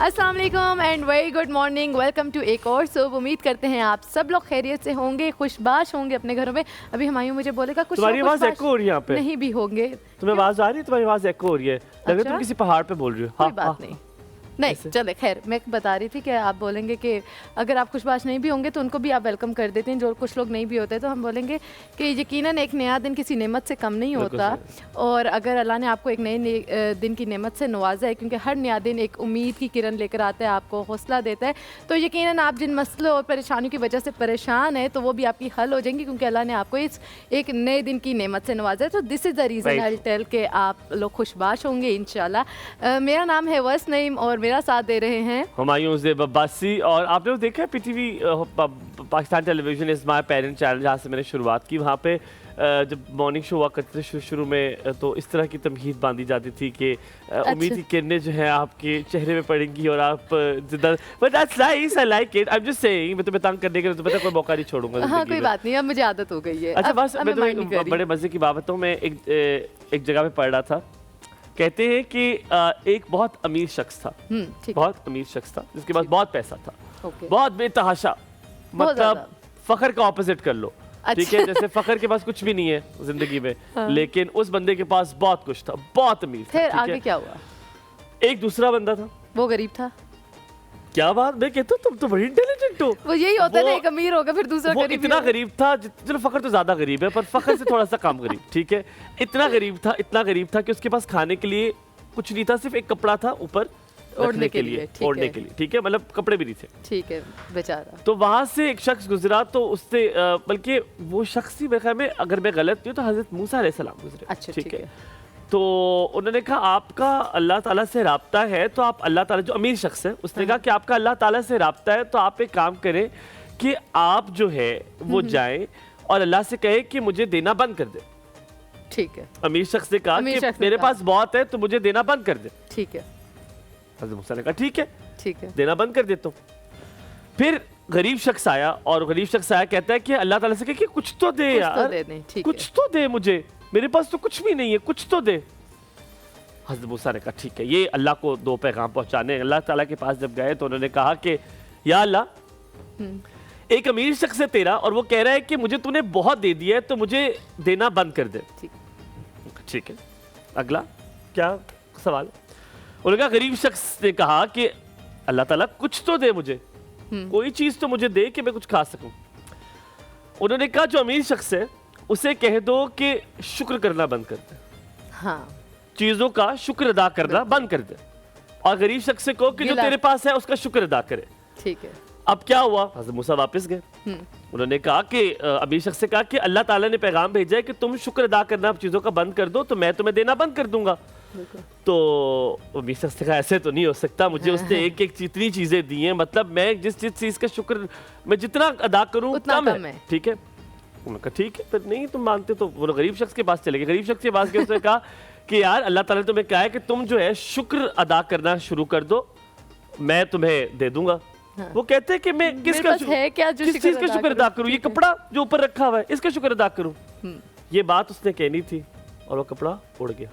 अस्सलाम वालेकुम and very good morning. Welcome to एक और सुबह। उम्मीद करते हैं आप सब लोग खैरियत से होंगे, खुशबाश होंगे अपने घरों में। अभी हुमायूं मुझे बोलेगा कुछ तुम्हारी आवाज एको हो रही है यहाँ पे। नहीं भी होंगे। तुम्हें आवाज आ रही है? तुम्हारी आवाज एको हो रही है, लग रहा है तुम किसी पहाड़ पे बोल रही हो। कोई बात नहीं, नहीं चले खैर। मैं बता रही थी कि आप बोलेंगे कि अगर आप खुशबाश नहीं भी होंगे तो उनको भी आप वेलकम कर देते हैं। जो कुछ लोग नहीं भी होते तो हम बोलेंगे कि यकीनन एक नया दिन किसी नेमत से कम नहीं होता, और अगर अल्लाह ने आपको एक नए दिन की नेमत से नवाजा है, क्योंकि हर नया दिन एक उम्मीद की किरण लेकर आता है, आपको हौसला देता है, तो यकीनन आप जिन मसलों और परेशानियों की वजह से परेशान हैं तो वो भी आपकी हल हो जाएंगी, क्योंकि अल्लाह ने आपको इस एक नए दिन की नेमत से नवाजा है। तो this is the reason I tell के आप लोग खुशबाश होंगे इंशाल्लाह। मेरा नाम है वस नईम और मेरा साथ दे रहे हैं हुमायूं ज़ेब अब्बासी। और आपने वो देखा है PTV Pakistan television is my parent channel, जहाँ से मैंने शुरुआत की। वहाँ पे जब मॉर्निंग शो हुआ करते थे शुरू में, तो इस तरह की तमहीद बांधी जाती थी कि उम्मीद की किरणें जो है आपके चेहरे में पड़ेंगी और आप but that's nice, I like it. I am just saying, मैं तुम्हें तंग करने के लिए तुम्हें कोई मौका नहीं छोड़ूंगा। हाँ कोई बात नहीं, अब मुझे आदत हो गई है। अच्छा बस मैं तुम्हें बड़े मजे की बात बताऊँ। मैं एक जगह पे पढ़ रहा था, कहते हैं कि एक बहुत अमीर शख्स था, बहुत अमीर शख्स था जिसके पास बहुत पैसा था, बहुत बेतहाशा, मतलब फखर का ऑपोजिट कर लो, ठीक है। जैसे फखर के पास कुछ भी नहीं है जिंदगी में, लेकिन उस बंदे के पास बहुत कुछ था, बहुत अमीर था। फिर आगे क्या हुआ? एक दूसरा बंदा था, वो गरीब था। क्या बात, मैं कहता हूँ तुम तो बड़ी इंटेलिजेंट हो। वो यही होता है ना, एक अमीर होगा फिर दूसरा गरीब। इतना गरीब था, चलो फखर तो ज्यादा गरीब है पर फखर से थोड़ा सा कम गरीब, ठीक है। इतना गरीब था कि उसके पास खाने के लिए कुछ नहीं था, सिर्फ एक कपड़ा था ऊपर ओढ़ने के लिए, ठीक है, मतलब कपड़े भी नहीं थे, ठीक है बेचारा। तो वहां से एक शख्स गुजरा, तो उससे बल्कि वो शख्स ही मेरे ख्याल में, अगर मैं गलत नहीं हूँ तो हजरत मूसा अलैहिस्सलाम गुजरे, अच्छा ठीक है। तो उन्होंने कहा आपका अल्लाह ताला से राब्ता है, तो आप अल्लाह ताला, जो अमीर शख्स है उसने कहा कि आपका अल्लाह ताला से राब्ता है, तो आप एक काम करें कि आप जो है वो जाएं और अल्लाह से कहे कि मुझे देना बंद कर दे। ठीक है। अमीर शख्स ने कहा कि मेरे पास बहुत है तो मुझे देना बंद कर दे। ठीक है। हज़रत मूसा ने कहा ठीक है, ठीक है, देना बंद कर देता हूँ। फिर गरीब शख्स आया, और गरीब शख्स आया कहता है कि अल्लाह ताला से कहे कि कुछ तो दे यार, कुछ तो दे मुझे, मेरे पास तो कुछ भी नहीं है, कुछ तो दे। हज़रत मूसा ने कहा ठीक है। ये अल्लाह को दो पैगाम पहुंचाने अल्लाह ताला के पास जब गए तो उन्होंने कहा कि या अल्लाह, एक अमीर शख्स है तेरा और वो कह रहा है कि मुझे तूने बहुत दे दिया है तो मुझे देना बंद कर दे। ठीक है, अगला क्या सवाल? उन्होंने कहा, गरीब शख्स ने कहा कि अल्लाह ताला कुछ तो दे मुझे, कोई चीज तो मुझे दे कि मैं कुछ खा सकूं। उन्होंने कहा जो अमीर शख्स है उसे कह दो कि शुक्र करना बंद कर दे, हाँ, चीजों का शुक्र अदा करना बंद कर दे, और गरीब शख्स से कहो कि जो तेरे पास है उसका शुक्र अदा करे। ठीक है। अब क्या हुआ? हज़रत मूसा वापस गए, उन्होंने कहा कि अमीर शख्स से कहा कि अल्लाह ताला ने पैगाम भेजा है कि तुम शुक्र अदा करना चीजों का बंद कर दो तो मैं तुम्हें देना बंद कर दूंगा। तो अमीर शख्स ने कहा ऐसे तो नहीं हो सकता, मुझे उसने एक एक जितनी चीजें दी हैं, मतलब मैं जिस चीज का शुक्र मैं जितना अदा करूं कम है, ठीक है। उन्होंने कहा ठीक है, फिर नहीं तुम मानते तो वो गरीब शख्स के पास चले गए। गरीब शख्स के पास गए, उसने कहा कि यार अल्लाह ताला ने तुम्हें कहा है कि तुम जो है शुक्र अदा करना शुरू कर दो, मैं तुम्हें दे दूंगा। हाँ। वो कहते हैं कि मैं किसका है क्या, जो किस चीज का शुक्र अदा करूं? ये कपड़ा जो ऊपर रखा हुआ है इसका शुक्र अदा करूं? ये बात उसने कहनी थी और वो कपड़ा उड़ गया,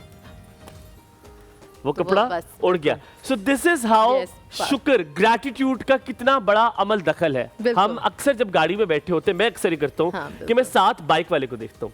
वो कपड़ा उड़ गया। सो दिस इज हाउ शुक्र, ग्रैटिट्यूड का कितना बड़ा अमल दखल है। हम अक्सर जब गाड़ी में बैठे होते हैं, मैं अक्सर ही करता हूँ, हाँ, कि मैं साथ बाइक वाले को देखता हूँ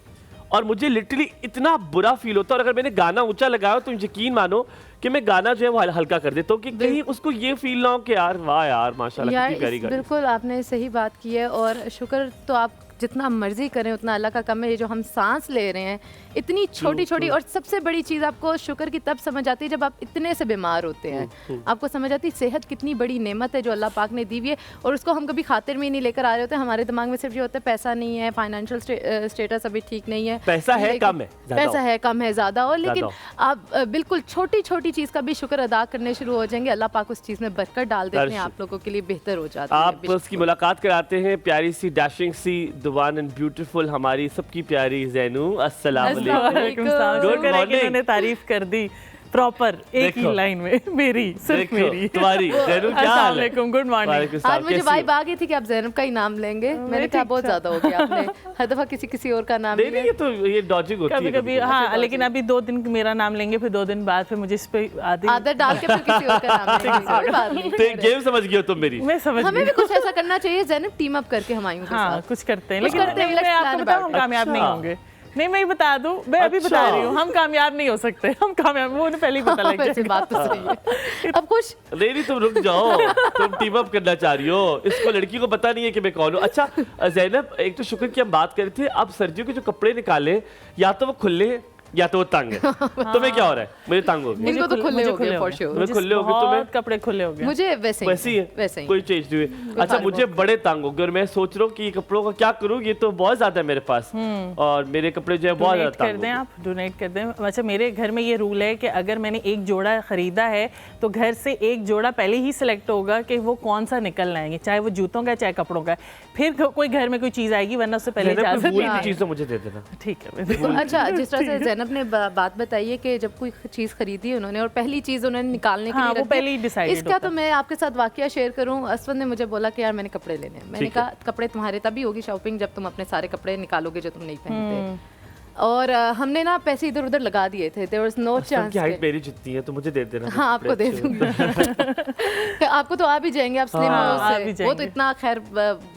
और मुझे लिटरली इतना बुरा फील होता है, और अगर मैंने गाना ऊंचा लगाया तो यकीन मानो कि मैं गाना जो है वो हल्का कर देता हूँ कि कहीं उसको ये फील ना हो कि यार वाह यार माशाल्लाह कितनी प्यारी गाड़ी। बिल्कुल आपने सही बात की है, और शुक्र तो आप जितना मर्जी करें उतना अल्लाह का कम है। ये जो हम सांस ले रहे हैं, इतनी छोटी छोटी, और सबसे बड़ी चीज़ आपको शुक्र की तब समझ आती है जब आप इतने से बीमार होते हैं, आपको समझ आती है सेहत कितनी बड़ी नेमत है जो अल्लाह पाक ने दी हुई है, और उसको हम कभी खातिर में नहीं लेकर आ रहे होते। हमारे दिमाग में सिर्फ ये होता है पैसा नहीं है, फाइनेंशियल स्टेटस अभी ठीक नहीं है, पैसा है कम है, पैसा है कम है ज़्यादा, और लेकिन आप बिल्कुल छोटी छोटी चीज़ का भी शुक्र अदा करने शुरू हो जाएंगे, अल्लाह पाक उस चीज़ में बरकत डाल देते हैं, आप लोगों के लिए बेहतर हो जाता है। आप उसकी मुलाकात कराते हैं, प्यारी सी डैशिंग सी द वन एंड ब्यूटीफुल हमारी सबकी प्यारी ज़ैनू। अस्सलाम वालेकुम। Good morning. तारीफ कर दी, प्रॉपर एक ही देखो। लाइन में मेरी, सिर्फ देखो, मेरी। तुम्हारी जैनब क्या हाल है? अस्सलाम वालेकुम, गुड मॉर्निंग। वालेकुम आज सलाम, मुझे कैसी वाइब हो? आ गई थी कि आप जैनब का ही नाम लेंगे। मैंने कहा बहुत ज्यादा हो गया, आपने हर दफा किसी और का नाम नहीं नहीं, ये तो ये डॉजिंग होती है कभी कभी हाँ, लेकिन अभी 2 दिन मेरा नाम लेंगे, फिर 2 दिन बाद फिर मुझे इस पे आदत डाल के फिर किसी और का नाम लेंगे, कोई बात नहीं। तो गेम समझ गई हो तुम मेरी। मैं समझ हमें गई। भी कुछ ऐसा करना चाहिए जैनब, टीम अप करके हमायूं के हाँ साथ कुछ करते हैं, कुछ लेकिन करते हैं, नहीं, मैं let's आपको plan बताऊं हम about it। कामयाब नहीं अच्छा। होंगे। नहीं मैं ही बता दूं, मैं अभी बता अच्छा। रही हूँ, हम कामयाब नहीं हो सकते। हम कामयाब, वो उन्हें पहले ही पता लग वैसे जाएगा। बात तो सही है। अब कुछ नहीं तुम रुक जाओ, तुम टीम अप करना चाह रही हो। इसको लड़की को पता नहीं है कि मैं कौन हूँ। अच्छा जैनब, एक तो शुक्र की हम बात कर रहे थे, अब सर्दियों के जो कपड़े निकाले या तो वो खुले या तो वो तंग है। तुम्हें क्या हो रहा है? मेरे तंग हो गए। इनको तो खुले हो गए फॉर श्योर। मुझे खुले हो गए, तुम्हें कपड़े खुले हो गए। मुझे वैसे वैसी है, वैसे ही कोई चेंज नहीं हुई। अच्छा बात मुझे बड़े तंग हो गए और मैं सोच रहा हूँ कि ये कपड़ों का क्या करूँ, ये तो बहुत ज्यादा है मेरे पास और मेरे कपड़े जो है बहुत डोनेट ज्यादा कर तंग दें, हो गए। आप डोनेट कर दें। अच्छा मेरे घर में ये रूल है कि अगर मैंने एक जोड़ा खरीदा है तो घर से एक जोड़ा पहले ही सिलेक्ट होगा कि वो कौन सा निकल आएंगे, चाहे वो जूतों का चाहे कपड़ों का। फिर कोई घर में कोई चीज आएगी, वरना उससे पहले जैनब, कोई इजाजत भूल नहीं की है। चीज तो मुझे दे देना। ठीक है। अच्छा जिस तरह से जैनब ने बात बताई है कि जब कोई चीज़ खरीदी उन्होंने और पहली चीज़ उन्होंने निकालने के हाँ, लिए वो रख दी। पहले ही decided इसका होता तो मैं आपके साथ वाकया शेयर करूं। असवद ने मुझे बोला कि यार मैंने कपड़े लेने हैं। मैंने ठीक है। कहा कपड़े तुम्हारे तभी होगी शॉपिंग जब तुम अपने सारे कपड़े निकालोगे जो तुम नहीं पहनते। और हमने ना पैसे इधर उधर लगा दिए थे। There was no chance. की हाइट मेरी जितनी है तो मुझे दे देना। हाँ आपको दे दूंगी। आपको तो आ भी जाएंगे, आप स्लिम हाँ, हो आ उससे। भी वो तो जाएंगे। इतना खैर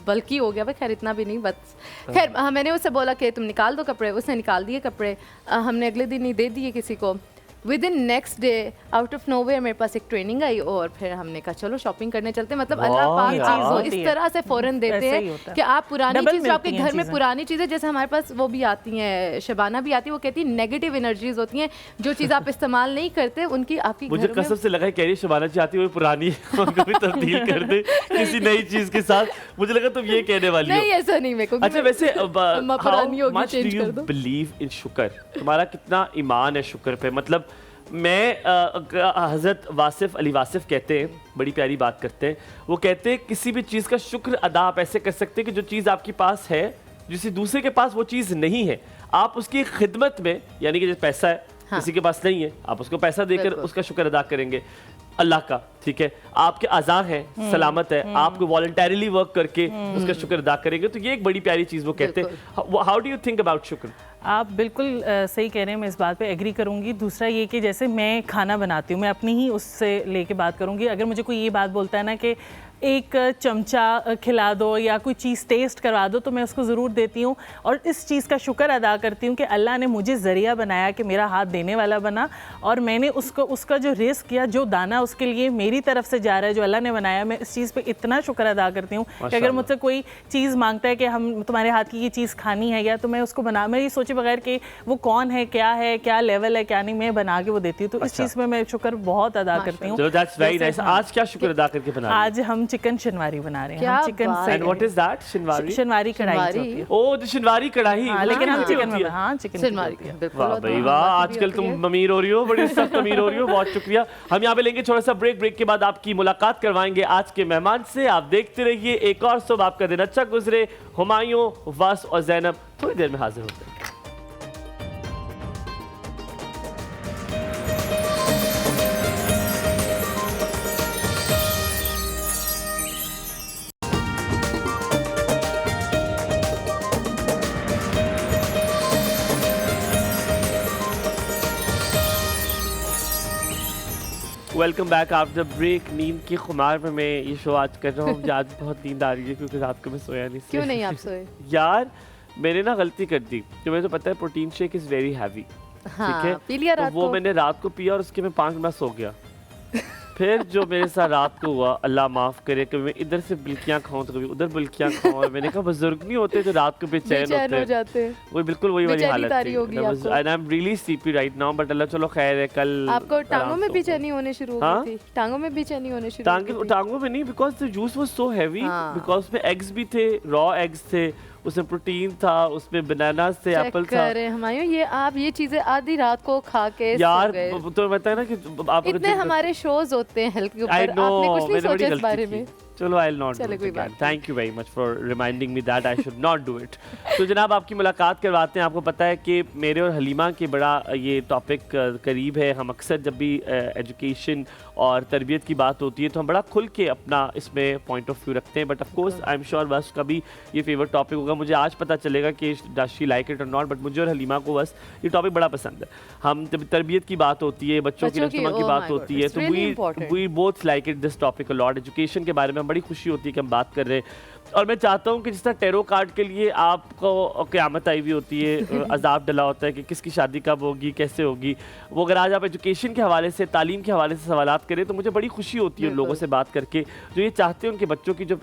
बल्कि हो गया भाई, खैर इतना भी नहीं बस खैर। मैंने उससे बोला कि तुम निकाल दो कपड़े, उसने निकाल दिए कपड़े। हमने अगले दिन ही दे दिए किसी को। With in next day out of nowhere मेरे पास एक ट्रेनिंग आई और फिर हमने कहा चलो शॉपिंग करने चलते हैं। मतलब अल्लाह वाह, पाक ये आपको चीज़ इस होती है। तरह से फौरन देते ऐसे ही हैं होता है। कि आप पुरानी डबल चीज़ जो आपके मिलती हैं घर में चीज़ें। पुरानी चीज़ें, जैसे हमारे पास वो भी आती हैं, शबाना भी आती है, वो कहती है नेगेटिव एनर्जीज होती हैं, जो चीज़ आप इस्तेमाल नहीं करते उनकी आपकी मुझे घर में कसम से लगा कह रही शबाना जी आती है वो पुरानी है, उनको भी तब्दील कर दे किसी नई चीज के साथ। मुझे लगा तुम ये कहने वाली नहीं हो। ऐसा नहीं मेरे को। अच्छा वैसे अम्मा पुरानी हाउ होगी, मच डू change यू कर दो। बिलीव इन शुक्र? तुम्हारा कितना ईमान है शुक्र पे? मतलब मैं हजरत वासिफ अली वासिफ कहते हैं, बड़ी प्यारी बात करते हैं। वो कहते हैं किसी भी चीज़ का शुक्र अदा आप ऐसे कर सकते हैं कि जो चीज़ आपके पास है जिसे दूसरे के पास वो चीज़ नहीं है, आप उसकी खिदमत में, यानी कि जो पैसा है हाँ। किसी के पास नहीं है, आप उसको पैसा देकर बिल्कुल। उसका शुक्र अदा करेंगे अल्लाह का। ठीक है, आपके आज़ा हैं, सलामत है, आपको वॉलंटरीली वर्क करके उसका शुक्र अदा करेंगे, तो ये एक बड़ी प्यारी चीज़ वो कहते हैं। How do you think about शुक्र? आप बिल्कुल सही कह रहे हैं, मैं इस बात पे एग्री करूंगी। दूसरा ये कि जैसे मैं खाना बनाती हूँ, मैं अपनी ही उससे लेके बात करूंगी। अगर मुझे कोई ये बात बोलता है ना कि एक चमचा खिला दो या कोई चीज़ टेस्ट करवा दो, तो मैं उसको ज़रूर देती हूँ और इस चीज़ का शुक्र अदा करती हूँ कि अल्लाह ने मुझे ज़रिया बनाया, कि मेरा हाथ देने वाला बना और मैंने उसका जो रिस्क किया, जो दाना उसके लिए मेरी तरफ से जा रहा है, जो अल्लाह ने बनाया, मैं इस चीज़ पे इतना शुक्र अदा करती हूँ कि अगर मुझसे कोई चीज़ मांगता है कि हम तुम्हारे हाथ की ये चीज़ खानी है या, तो मैं उसको बना, मैं ये सोचे बगैर कि वो कौन है, क्या लेवल है, क्या नहीं, मैं बना के वो देती हूँ। तो इस चीज़ में मैं शुक्र बहुत अदा करती हूँ। चलो दैट्स वेरी नाइस। आज क्या शुक्र अदा करके बना रही हो? आज हम चिकन शिनवारी बना रहे हैं। क्या हम चिकन बात से and what is that? Shinwari? Shinwari कढ़ाई जो शिनवारी? होती है। ओ जो शिनवारी कढ़ाई। हाँ, लेकिन हम हाँ, चिकन होती में, है। हाँ चिकन शिनवारी की होती है। बिल्कुल। वाह भाई वाह, आजकल तुम अमीर हो रही हो, बड़ी सख्त अमीर हो रही हो, बहुत शुक्रिया। हम यहाँ पे लेंगे छोटा सा ब्रेक के बाद आपकी मुलाकात करवाएंगे आज के मेहमान से। आप देखते रहिए एक और सुबह, आपका दिन अच्छा गुजरे। हुमायूं, वास और जैनब थोड़ी देर में हाजिर होते हैं। Welcome back after break. नींद की खुमार में मैं ये शो आज कर रहा हूँ। आज बहुत नींद आ रही है क्योंकि रात को मैं सोया नहीं। क्यों नहीं आप सोए? यार मैंने ना गलती कर दी। जो मुझे तो पता है protein shake is very heavy, हाँ, ठीक है, पी लिया तो रात वो को। मैंने रात को पिया और उसके मैं 5 मिनट सो गया। फिर जो मेरे साथ रात को हुआ, अल्लाह माफ़ करे, कभी मैं इधर से बुल्कियाँ खाऊं तो कभी उधर बुल्कियाँ खाऊं। और मैंने कहा बुजुर्ग नहीं होते जो रात को बेचैन बेचैन हो होते हैं, जाते हैं। वो बिल्कुल वही वाली बेचैनी हालत तारी थी। होगी आपको। And I am really sleepy right now, but अल्लाह चलो खैर है। कल आपको टांगों में आराम से बेचैनी होने शुरू हो हाँ? गई थी? टांगों में बेचैनी होने शुरू हो गई थी? टांगों में नहीं, because the juice was so heavy, हाँ। बिकॉज उसमें एग्स भी थे, रॉ एग्स थे, उसमें प्रोटीन था, उसमें बनानास थे, चेक एप्पल था। करें हुमायूं, ये आप ये चीजें आधी रात को खा के यार सो गए। तो बताया ना कि आप इतने हमारे शोज होते हैं हेल्थ के ऊपर, I know, आपने कुछ नहीं मैंने बड़ी सोचा इस गलती बारे की। में? चलो I will not do it again, thank you very much for reminding me that I should not do it. तो जनाब आपकी मुलाकात करवाते हैं। आपको पता है कि मेरे और हलीमा के बड़ा ये टॉपिक करीब है। हम अक्सर जब भी एजुकेशन और तरबियत की बात होती है तो हम बड़ा खुल के अपना इसमें पॉइंट ऑफ व्यू रखते हैं, but of course I am sure बस कभी ये फेवरेट टॉपिक होगा। मुझे आज पता चलेगा कि डज शी लाइक इट और नॉट, बट मुझे और हलीमा को बस ये टॉपिक बड़ा पसंद है। हम जब तरबियत की बात होती है, बच्चों की नश्तुमा की बात होती है, तो we both like it this topic a lot. Education के बारे में बड़ी खुशी होती है कि हम बात कर रहे हैं। और मैं चाहता हूँ कि जिस तरह टेरो कार्ड के लिए आपको क़यामत आई हुई होती है, अजाब डला होता है कि किसकी शादी कब होगी, कैसे होगी, वो अगर आज आप एजुकेशन के हवाले से, तालीम के हवाले से सवालात करें तो मुझे बड़ी खुशी होती है उन लोगों से बात करके जो ये चाहते हैं उनके बच्चों की जो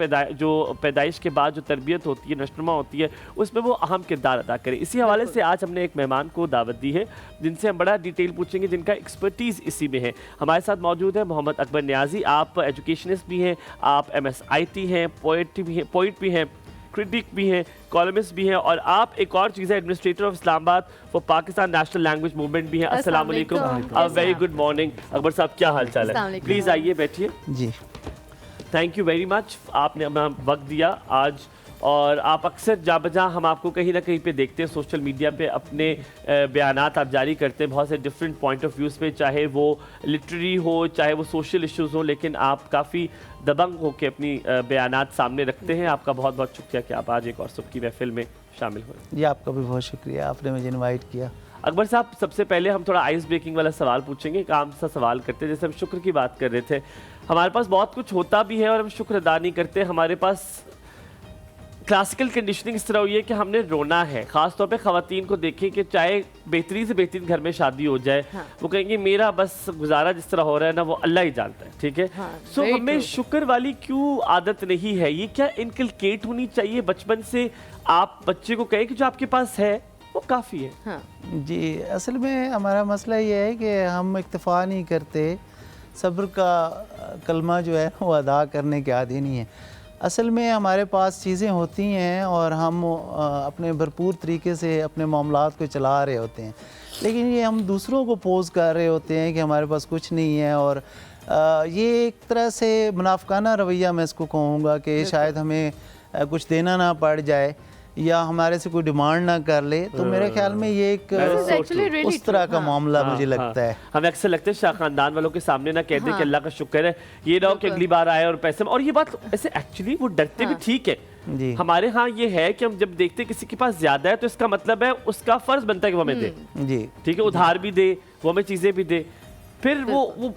पैदाइश के बाद जो तरबियत होती है, नश्तुमा होती है, उसमें वो अहम किरदार अदा करें। इसी हवाले से आज हमने एक मेहमान को दावत दी है जिनसे हम बड़ा डिटेल पूछेंगे, जिनका एक्सपर्टीज़ इसी में है। हमारे साथ मौजूद है मोहम्मद अकबर नियाजी। आप एजुकेशनिस्ट भी हैं, आप MSIT हैं, पोइट भी हैं, क्रिटिक भी हैं, कॉलमिस्ट भी हैं, और आप एक और चीज़ है administrator of Islamabad for Pakistan national language movement भी हैं। अस्सलाम वालेकुम, a very good morning. Akbar साहब क्या हाल चाल है? प्लीज़ आइए बैठिए। जी थैंक यू वेरी मच, आपने अपना वक्त दिया आज। और आप अक्सर जा बजा हम आपको कहीं ना कहीं पे देखते हैं सोशल मीडिया पे अपने बयानात आप जारी करते हैं बहुत से डिफरेंट पॉइंट ऑफ व्यूज़ पे, चाहे वो लिटरेरी हो, चाहे वो सोशल इश्यूज़ हो, लेकिन आप काफ़ी दबंग होकर अपनी बयानात सामने रखते हैं। आपका बहुत बहुत शुक्रिया कि आप आज एक और सुबह की महफिल में शामिल हुए। जी आपका भी बहुत शुक्रिया, आपने मुझे इनवाइट किया। अकबर साहब, सबसे पहले हम थोड़ा आइस ब्रेकिंग वाला सवाल पूछेंगे, एक आम सा सवाल करते हैं। जैसे हम शुक्र की बात कर रहे थे, हमारे पास बहुत कुछ होता भी है और हम शुक्र अदा नहीं करते। हमारे पास क्लासिकल कंडीशनिंग इस तरह हुई है कि हमने रोना है। ख़ास तौर पे ख़वातीन को देखें कि चाहे बेहतरीन से बेहतरीन घर में शादी हो जाए, हाँ। वो कहेंगे मेरा बस गुजारा जिस तरह हो रहा है ना वो अल्लाह ही जानता है, ठीक है। सो हमें शुक्र वाली क्यों आदत नहीं है? ये क्या इनकलकेट होनी चाहिए बचपन से? आप बच्चे को कहें कि जो आपके पास है वो काफ़ी है। हाँ। जी असल में हमारा मसला ये है कि हम इक्तफ़ा नहीं करते, सब्र का कलमा जो है वो अदा करने के आदी नहीं है। असल में हमारे पास चीज़ें होती हैं और हम अपने भरपूर तरीके से अपने मामलात को चला रहे होते हैं, लेकिन ये हम दूसरों को पोज़ कर रहे होते हैं कि हमारे पास कुछ नहीं है। और ये एक तरह से मुनाफिकाना रवैया मैं इसको कहूँगा कि शायद हमें कुछ देना ना पड़ जाए या हमारे से कोई डिमांड ना कर ले, तो मेरे ख्याल में ये एक उस तरह का मामला मुझे लगता है। हमें अक्सर लगता है शाह खानदान वालों के सामने ना कहते कि अल्लाह का शुक्र है ये ना हो कि अगली बार आए और पैसे में, और ये बात ऐसे एक्चुअली वो डरते भी ठीक है जी। हमारे यहाँ ये है कि हम जब देखते किसी के पास ज्यादा है तो इसका मतलब है उसका फर्ज बनता है कि वो हमें दे जी, ठीक है, उधार भी दे, वो हमें चीजें भी दे। फिर वो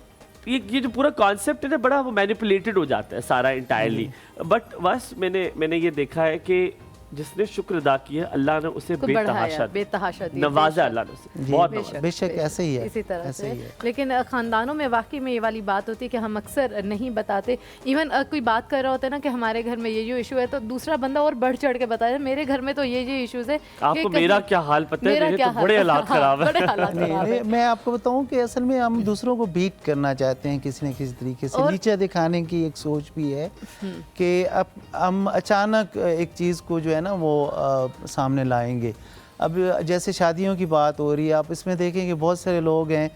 ये जो पूरा कॉन्सेप्ट है ना बड़ा वो मैनिपुलेटेड हो जाता है सारा इंटायरली। बट बस मैंने ये देखा है कि जिसने शुक्र अदा किया अल्लाह ने उसे बेतहाशा नवाजा, अल्लाह ने उसे बहुत बेशक ऐसे ही है, इसी तरह से है। लेकिन खानदानों में वाकई में ये वाली बात होती है कि हम अक्सर नहीं बताते। इवन कोई बात कर रहा होता है ना कि हमारे घर में ये जो इशू है, तो दूसरा बंदा और बढ़ चढ़ के बताया मेरे घर में तो ये इशूज है। आपको मेरा क्या हाल पता है? मेरे तो बड़े हालात खराब है। मैं आपको बताऊं कि असल में हम दूसरों को बीट करना चाहते हैं किसी न किसी तरीके से, नीचे दिखाने की एक सोच भी है कि अब हम अचानक एक चीज़ को जो है ना वो सामने लाएंगे। अब जैसे शादियों की बात हो रही है, आप इसमें देखेंगे बहुत सारे लोग हैं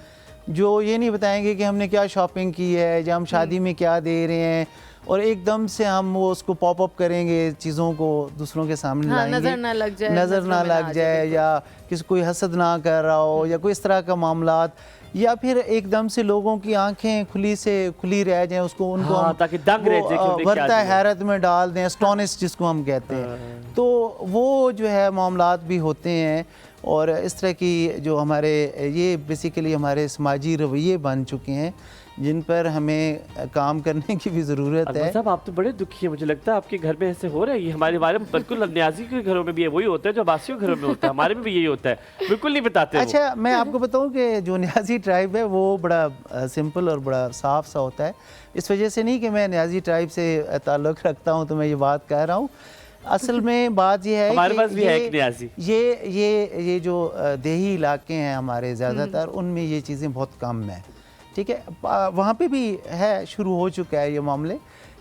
जो ये नहीं बताएंगे कि हमने क्या शॉपिंग की है या हम शादी में क्या दे रहे हैं, और एकदम से हम वो उसको पॉप अप करेंगे, चीज़ों को दूसरों के सामने लाएंगे, नज़र ना लग जाए या किसी कोई हसद ना कर रहा हो या कोई इस तरह का मामलात, या फिर एकदम से लोगों की आंखें खुली रह जाएं, उसको उनको हाँ, ताकि दंग रह जाए, वर्ता हैरत में डाल दें, एस्टोनिश जिसको हम कहते हैं। तो वो जो है मामलात भी होते हैं, और इस तरह की जो हमारे ये बेसिकली हमारे समाजी रवैये बन चुके हैं जिन पर हमें काम करने की भी ज़रूरत है। साहब आप तो बड़े दुखी हैं, मुझे लगता है आपके घर में ऐसे हो रहा है। ये हमारे बिल्कुल न्याजी के घरों में भी है, वही होता है जो अब्बासियों घरों में होता है, हमारे में भी यही होता है, बिल्कुल नहीं बताते। अच्छा मैं आपको बताऊं कि जो न्याजी ट्राइब है वो बड़ा सिंपल और बड़ा साफ सा होता है। इस वजह से नहीं कि मैं न्याजी ट्राइब से ताल्लुक़ रखता हूँ तो मैं ये बात कह रहा हूँ। असल में बात यह है हमारे पास भी है एक न्याजी। ये जो देही इलाके हैं हमारे ज़्यादातर, उनमें ये चीज़ें बहुत कम हैं, ठीक है। वहाँ पे भी है, शुरू हो चुका है ये मामले,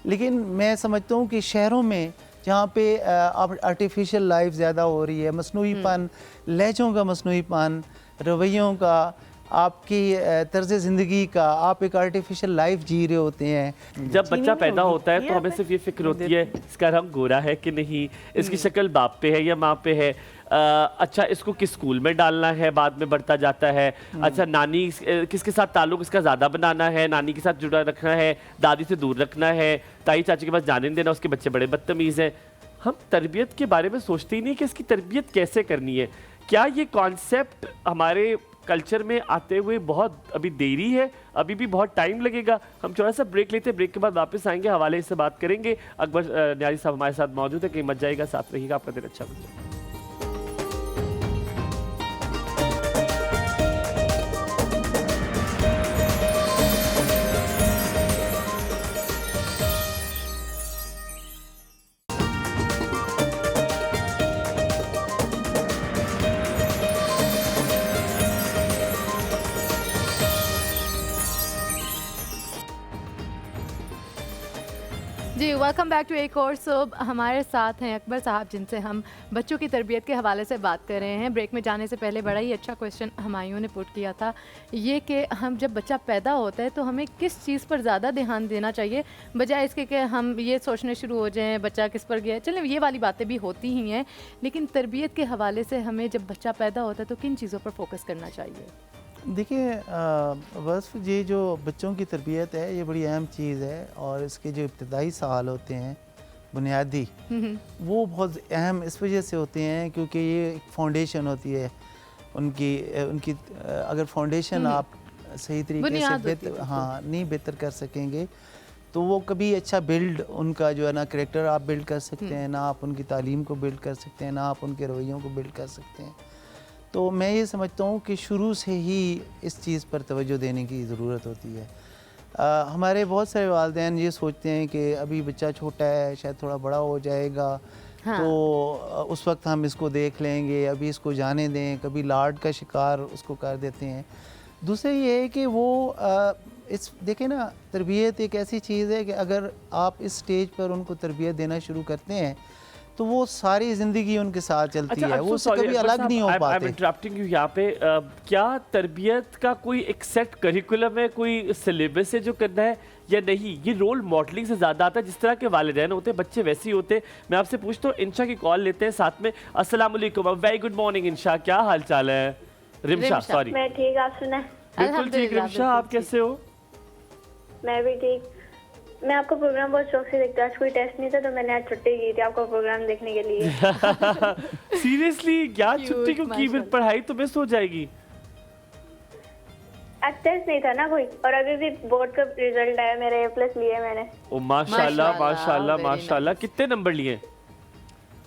लेकिन मैं समझता हूँ कि शहरों में जहाँ पे आर्टिफिशियल लाइफ ज़्यादा हो रही है, मसनूईपन, लहजों का मसनूईपन, रवैयों का, आपकी तर्ज ज़िंदगी का, आप एक आर्टिफिशियल लाइफ जी रहे होते हैं। जब बच्चा पैदा होता है तो हमें सिर्फ ये फिक्र होती है इसका रंग गोरा है कि नहीं, इसकी शक्ल बाप पे है या माँ पे है, अच्छा इसको किस स्कूल में डालना है, बाद में बढ़ता जाता है, अच्छा नानी किसके साथ ताल्लुक इसका ज़्यादा बनाना है, नानी के साथ जुड़ा रखना है, दादी से दूर रखना है, ताई चाची के पास जाने नहीं देना, उसके बच्चे बड़े बदतमीज़ हैं। हम तरबियत के बारे में सोचते ही नहीं कि इसकी तरबियत कैसे करनी है। क्या ये कॉन्सेप्ट हमारे कल्चर में आते हुए बहुत अभी देरी है, अभी भी बहुत टाइम लगेगा? हम थोड़ा सा ब्रेक लेते हैं, ब्रेक के बाद वापस आएंगे, हवाले से बात करेंगे। अकबर न्यारी साहब हमारे साथ मौजूद है, कहीं मत जाएगा, साथ रहिएगा, आपका दिन अच्छा गुजरे। जी वेलकम बैक टू एक और सब। हमारे साथ हैं अकबर साहब जिनसे हम बच्चों की तरबियत के हवाले से बात कर रहे हैं। ब्रेक में जाने से पहले बड़ा ही अच्छा क्वेश्चन हमायूं ने पुट किया था, ये कि हम जब बच्चा पैदा होता है तो हमें किस चीज़ पर ज़्यादा ध्यान देना चाहिए बजाय इसके कि हम ये सोचने शुरू हो जाएं बच्चा किस पर गया। चलें ये वाली बातें भी होती ही हैं, लेकिन तरबियत के हवाले से हमें जब बच्चा पैदा होता है तो किन चीज़ों पर फोकस करना चाहिए? देखिए बस ये जो बच्चों की तरबियत है ये बड़ी अहम चीज़ है, और इसके जो इब्तदाई साल होते हैं बुनियादी, वो बहुत अहम इस वजह से होते हैं क्योंकि ये एक फाउंडेशन होती है उनकी उनकी अगर फाउंडेशन आप सही तरीके से बेहतर कर सकेंगे तो वो कभी अच्छा बिल्ड उनका जो है ना करेक्टर आप बिल्ड कर सकते हैं, ना आप उनकी तालीम को बिल्ड कर सकते हैं, ना आप उनके रवैयों को बिल्ड कर सकते हैं। तो मैं ये समझता हूँ कि शुरू से ही इस चीज़ पर तवज्जो देने की ज़रूरत होती है। हमारे बहुत सारे वालिदैन ये सोचते हैं कि अभी बच्चा छोटा है, शायद थोड़ा बड़ा हो जाएगा, तो उस वक्त हम इसको देख लेंगे, अभी इसको जाने दें, कभी लाड का शिकार उसको कर देते हैं। दूसरा ये है कि वो इस देखें ना, तरबियत एक ऐसी चीज़ है कि अगर आप इस स्टेज पर उनको तरबियत देना शुरू करते हैं तो वो सारी ज़िंदगी उनके साथ चलती है, वो उससे कभी अलग नहीं हो पाते। आई एम इंटरप्टिंग यू यहाँ पे। क्या तरबियत का कोई एक सेट करिकुलम है, कोई सिलेबस है जो करना है या नहीं? ये रोल मॉडलिंग से ज़्यादा आता है, जिस तरह के वालिदैन होते हैं बच्चे वैसे ही होते हैं। मैं आपसे पूछता हूँ, इंशा की कॉल लेते हैं साथ में। अस्सलाम वालेकुम, वेरी गुड मॉर्निंग इंशा, क्या हाल चाल है? रिमशा सॉरी। मैं ठीक, आप सुना? बिल्कुल ठीक रिमशा, आप कैसे हो? मैं भी ठीक। मैं आपका प्रोग्राम बहुत शौक से देखती हूँ। आज कोई टेस्ट नहीं था तो मैंने आज छुट्टी की थी आपका प्रोग्राम देखने के लिए। सीरियसली क्या छुट्टी क्यों की? फिर पढ़ाई तो मिस हो जाएगी। आज टेस्ट नहीं था ना कोई, और अभी भी बोर्ड का रिजल्ट आया, मेरे A+ लिए मैंने। ओ माशाल्लाह माशाल्लाह माशाल्लाह। कितने नंबर लिए?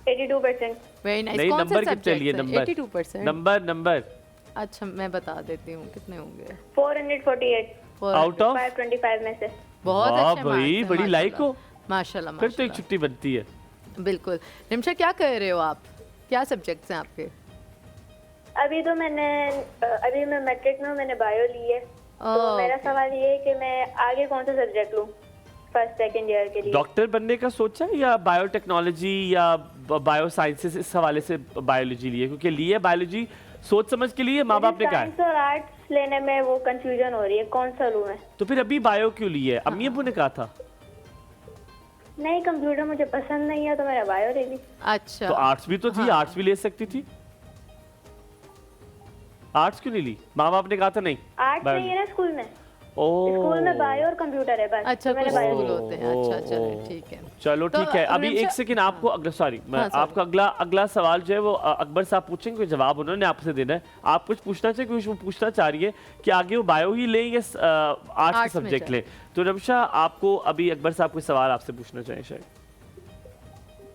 82%। Very nice. नहीं, नंबर कितने लिए? नंबर 82%। नंबर अच्छा मैं बता देती हूँ कितने होंगे। 448 आउट ऑफ 525 में से। बहुत अच्छे भाई, बड़ी लाइक हो माशाल्लाह। फिर तो एक छुट्टी बनती है। बिल्कुल। रिमशा क्या कर रहे हो आप, क्या सब्जेक्ट्स हैं आपके? अभी तो अभी मैं मैट्रिक में हूँ, मैंने बायो ली है। तो मेरा सवाल ये है कि मैं आगे कौन सा सब्जेक्ट लूँ फर्स्ट सेकंड ईयर के लिए? डॉक्टर बनने का सोचा या बायोटेक्नोलॉजी या बायो साइंसेस, इस हवाले से बायोलॉजी लिए? क्योंकि लिए बायोलॉजी सोच समझ के लिए, माँ बाप ने कहा है। साइंस और आर्ट्स लेने में वो कंफ्यूजन हो रही है, कौन सा लूँ मैं? तो फिर अभी बायो क्यों ली है? अम्मी अब्बू ने कहा था नहीं, कंप्यूटर मुझे पसंद नहीं है तो मैंने बायो ले ली। अच्छा तो आर्ट्स भी तो थी, आर्ट्स भी ले सकती थी, आर्ट्स क्यों नहीं ली? माँ बाप ने कहा था नहीं आर्ट्स नहीं है ना स्कूल में। ओह स्कूल में बायो और कंप्यूटर है बस। अच्छा तो मैंने कुछ बायो स्कूल ली। होते हैं। अच्छा चलो ठीक है। चलो तो ठीक है। अभी एक रिमशा- सेकंड आपको अगला सॉरी मैं हाँ, sorry। आपका अगला सवाल जो है वो अकबर साहब पूछेंगे, कोई जवाब उन्होंने आपसे देना है। आप कुछ पूछना चाहिए, कुछ वो पूछना चाह रही है कि आगे वो बायो ही लें या आर्ट्स के में सब्जेक्ट जाए। लें। तो रिमशा आपको अभी अकबर साहब कोई सवाल आपसे पूछना चाहिए शायद।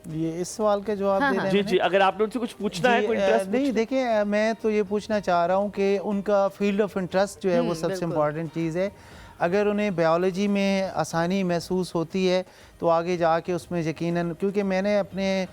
ये इस सवाल का जवाब दे रहे हैं जी मैंने? जी, अगर आपने उनसे कुछ पूछना है, कोई इंटरेस्ट नहीं देखिए, मैं तो ये पूछना चाह रहा हूँ कि उनका फील्ड ऑफ इंटरेस्ट जो है वो सबसे बिल्कुल। इम्पॉर्टेंट चीज़ है। अगर उन्हें बायोलॉजी में आसानी महसूस होती है तो आगे जाके उसमें यकीनन, क्योंकि मैंने अपने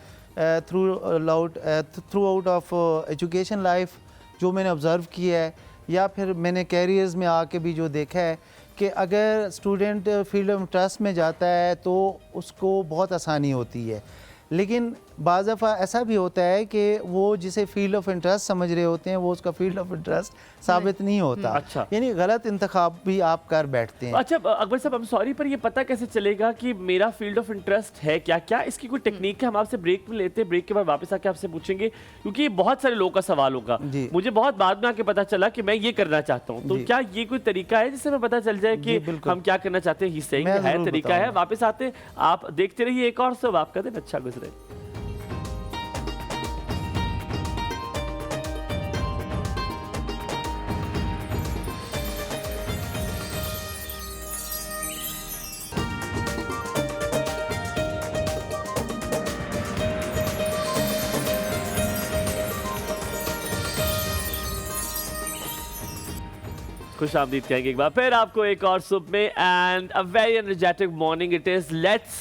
through out of education life जो मैंने ऑब्ज़र्व किया है या फिर मैंने कैरियर्स में आके भी जो देखा है कि अगर स्टूडेंट फील्ड ऑफ इंटरेस्ट में जाता है तो उसको बहुत आसानी होती है। लेकिन बाज़ दफ़ा ऐसा भी होता है कि वो जिसे फील्ड ऑफ इंटरेस्ट समझ रहे होते हैं वो उसका फील्ड ऑफ इंटरेस्ट साबित नहीं होता। अच्छा। यानी गलत इंतखाब भी आप कर बैठते हैं। अच्छा अकबर साहब, I'm sorry, पर ये पता कैसे चलेगा कि मेरा फील्ड ऑफ इंटरेस्ट है क्या? क्या इसकी कोई टेक्निक है? हम आपसे ब्रेक में लेते हैं, ब्रेक के बाद वापस आके आपसे पूछेंगे, क्योंकि ये बहुत सारे लोगों का सवाल होगा। मुझे बहुत बाद में आके पता चला कि मैं ये करना चाहता हूँ, तो क्या ये कोई तरीका है जिससे हमें पता चल जाए कि हम क्या करना चाहते हैं? ही सही है, तरीका है। वापस आते, आप देखते रहिए एक और सब, आपका दिन अच्छा गुजरे। खुश आमदीद कहेंगे एक बार फिर आपको एक और सुबह में, and a very energetic morning it is. Let's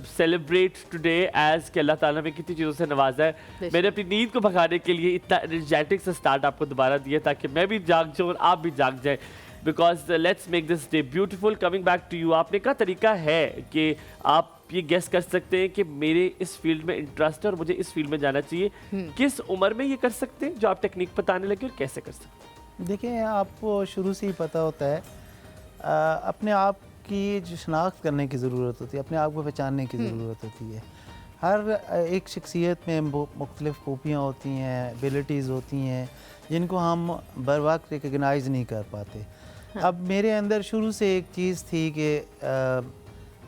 celebrate today as कि अल्लाह ताला ने कितनी चीज़ों से नवाजा है। मैंने अपनी नींद को भगाने के लिए इतना एनर्जेटिक से स्टार्ट आपको दोबारा दिया ताकि मैं भी जाग जाऊँ और आप भी जाग जाए, because let's make this day beautiful. Coming back to you, आपने का तरीका है कि आप ये गेस कर सकते हैं कि मेरे इस फील्ड में इंटरेस्ट है और मुझे इस फील्ड में जाना चाहिए, किस उम्र में ये कर सकते हैं जो आप टेक्निक बताने लगे, और कैसे कर सकते हैं? देखिए, आपको शुरू से ही पता होता है, अपने आप की जो शनाख्त करने की ज़रूरत होती है, अपने आप को पहचानने की ज़रूरत होती है। हर एक शख्सियत में मुख्तलिफ़ खूबियाँ होती हैं, एबिलिटीज़ होती हैं जिनको हम बर वक्त रिकगनाइज़ नहीं कर पाते। अब मेरे अंदर शुरू से एक चीज़ थी कि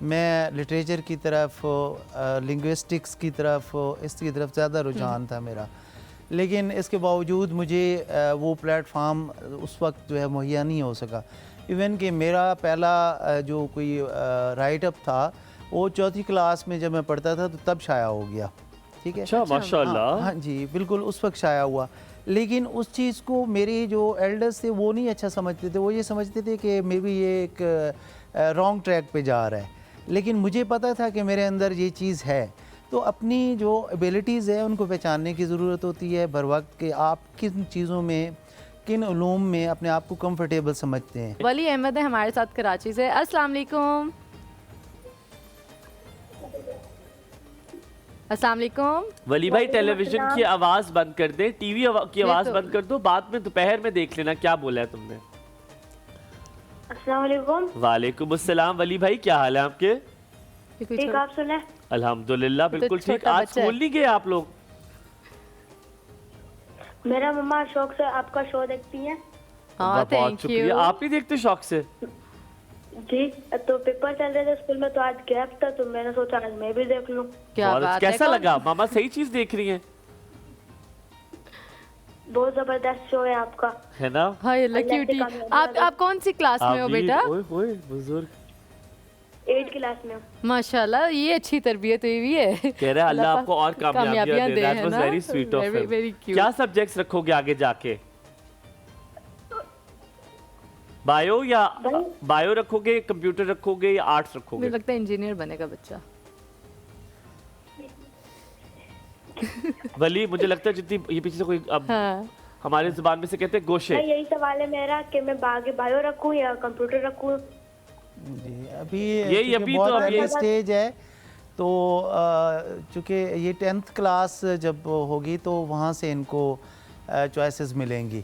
मैं लिटरेचर की तरफ, लिंग्विस्टिक्स की तरफ, इसकी तरफ ज़्यादा रुझान था मेरा, लेकिन इसके बावजूद मुझे वो प्लेटफार्म उस वक्त जो है मुहैया नहीं हो सका। इवन कि मेरा पहला जो कोई राइट अप था वो 4th क्लास में जब मैं पढ़ता था तो तब शाया हो गया। ठीक है, अच्छा, माशाल्लाह। हाँ जी, बिल्कुल उस वक्त शाया हुआ। लेकिन उस चीज़ को मेरे जो एल्डर्स थे वो नहीं अच्छा समझते थे, वो ये समझते थे कि मे बी ये एक रॉन्ग ट्रैक पे जा रहा है, लेकिन मुझे पता था कि मेरे अंदर ये चीज़ है। तो अपनी जो एबिलिटीज़ है उनको पहचानने की ज़रूरत होती है बर वक्त कि आप किन चीज़ों में, किन उलूम में अपने आप को कंफर्टेबल समझते हैं। वली अहमद है हमारे साथ कराची से। अस्सलाम वालेकुम। अस्सलाम वालेकुम। वली भाई, टेलीविजन की आवाज़ बंद कर दे, टीवी की आवाज़ बंद कर दो, बाद में दोपहर में देख लेना क्या बोला है तुमने। अस्सलाम वालेकुम। वालेकुम अस्सलाम। वली भाई, क्या हाल है आपके? ठीक, आप सुने? अल्हम्दुलिल्लाह बिल्कुल ठीक। आज स्कूल नहीं गए आप लोग? मेरा मम्मा शौक से आपका शो देखती है। बहुत शुक्रिया। आप नहीं देखते शौक से? जी, तो पेपर चल रहे थे स्कूल में तो आज गैप था, तो मैंने सोचा आज मैं भी देख लूं। क्या बात है, कैसा लगा? मामा सही चीज देख रही हैं? बहुत जबरदस्त शो है आपका, है ना? हाय क्यूटी। आप कौन सी क्लास में हो बेटा? ओए ओए बुजुर्ग, 8th क्लास में। माशाल्लाह, ये अच्छी तरबियत हुई हुई है। कह रहा है अल्लाह आपको और कामयाबियां दे। That was very sweet of him. क्या सब्जेक्ट्स रखोगे आगे जाके? बायो या बायो रखोगे, कंप्यूटर रखोगे या आर्ट्स रखोगे? मुझे लगता है इंजीनियर बनेगा बच्चा। वली, मुझे लगता है जितनी ये पीछे से कोई अब हमारे जुबान में से कहते हैं गोशे। यही सवाल है मेरा कि मैं बायो रखूं या कंप्यूटर रखूं। जी, अभी बहुत अर्ली स्टेज है, तो चूँकि ये 10th क्लास जब होगी तो वहाँ से इनको चॉइसेस मिलेंगी।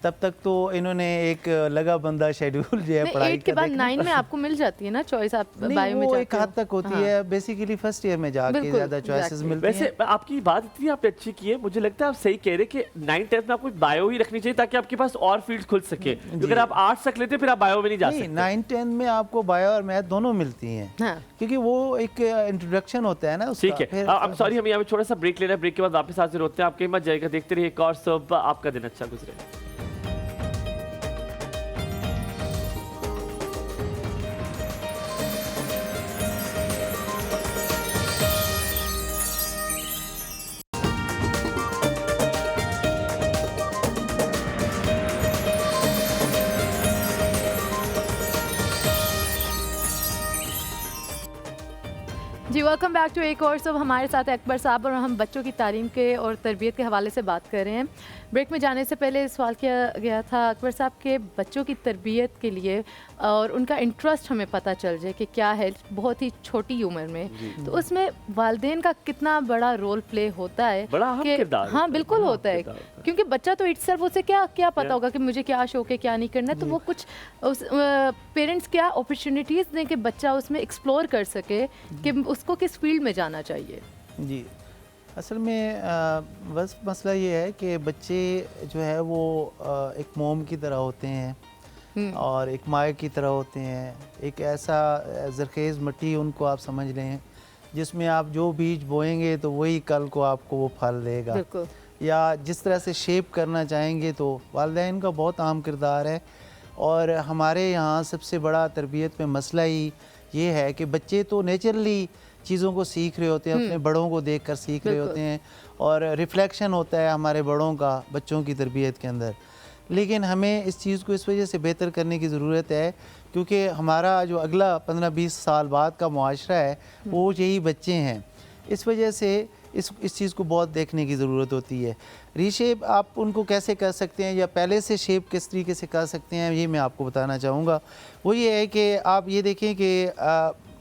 तब तक तो इन्होंने एक लगा बंदा शेड्यूल जो है पढ़ाई 8 के बाद 9 में आपको मिल जाती है ना चॉइस, आप बायो में एक हद तक होती है। बेसिकली फर्स्ट ईयर में जाके ज़्यादा चॉइसेस मिलती हैं। वैसे आपकी बात इतनी आपने अच्छी की है, मुझे लगता है आप सही कह रहे हैं कि 9th 10th में आपको बायो ही रखनी चाहिए ताकि आपके पास और फील्ड खुल सके। अगर आप आर्ट्स रख लेते फिर आप बायो में नहीं जा सकते। 9th 10th में आपको बायो और मैथ दोनों मिलती हैं, क्योंकि वो एक इंट्रोडक्शन होता है ना उसका। ठीक है, अब सॉरी हम यहाँ पे छोटा सा ब्रेक ले रहे हैं, ब्रेक के बाद वापस हाजिर होते हैं। आपके मत जाएगा, देखते रहिए एक और सब। आपका दिन अच्छा गुजरे। जी, वेलकम बैक टू एक और सब। हमारे साथ अकबर साहब और हम बच्चों की तालीम के और तरबियत के हवाले से बात कर रहे हैं। ब्रेक में जाने से पहले सवाल किया गया था अकबर साहब के बच्चों की तरबियत के लिए और उनका इंटरेस्ट हमें पता चल जाए कि क्या है बहुत ही छोटी उम्र में, तो उसमें वालिदैन का कितना बड़ा रोल प्ले होता है। बड़ा अहम किरदार हाँ बिल्कुल होता है, क्योंकि बच्चा तो इटसेल्फ उसे क्या क्या पता होगा कि मुझे क्या शौक है क्या नहीं करना है, तो वो कुछ उस पेरेंट्स क्या अपॉर्चुनिटीज़ दें कि बच्चा उसमें एक्सप्लोर कर सके कि उसको किस फील्ड में जाना चाहिए। जी, असल में बस मसला ये है कि बच्चे जो है वो एक मोम की तरह होते हैं और एक माए की तरह होते हैं। एक ऐसा ज़रखेज़ मिट्टी उनको आप समझ लें जिसमें आप जो बीज बोएंगे तो वही कल को आपको वो फल देगा, या जिस तरह से शेप करना चाहेंगे। तो वालिदैन का बहुत अहम किरदार है, और हमारे यहाँ सबसे बड़ा तरबियत में मसला ही ये है कि बच्चे तो नेचुरली चीज़ों को सीख रहे होते हैं, अपने बड़ों को देखकर सीख रहे होते हैं, और रिफ्लेक्शन होता है हमारे बड़ों का बच्चों की तरबियत के अंदर। लेकिन हमें इस चीज़ को इस वजह से बेहतर करने की ज़रूरत है क्योंकि हमारा जो अगला 15-20 साल बाद का मुआशरा है वो यही बच्चे हैं। इस वजह से इस चीज़ को बहुत देखने की ज़रूरत होती है। रीशेप आप उनको कैसे कर सकते हैं या पहले से शेप किस तरीके से कर सकते हैं, ये मैं आपको बताना चाहूँगा। वो ये है कि आप ये देखें कि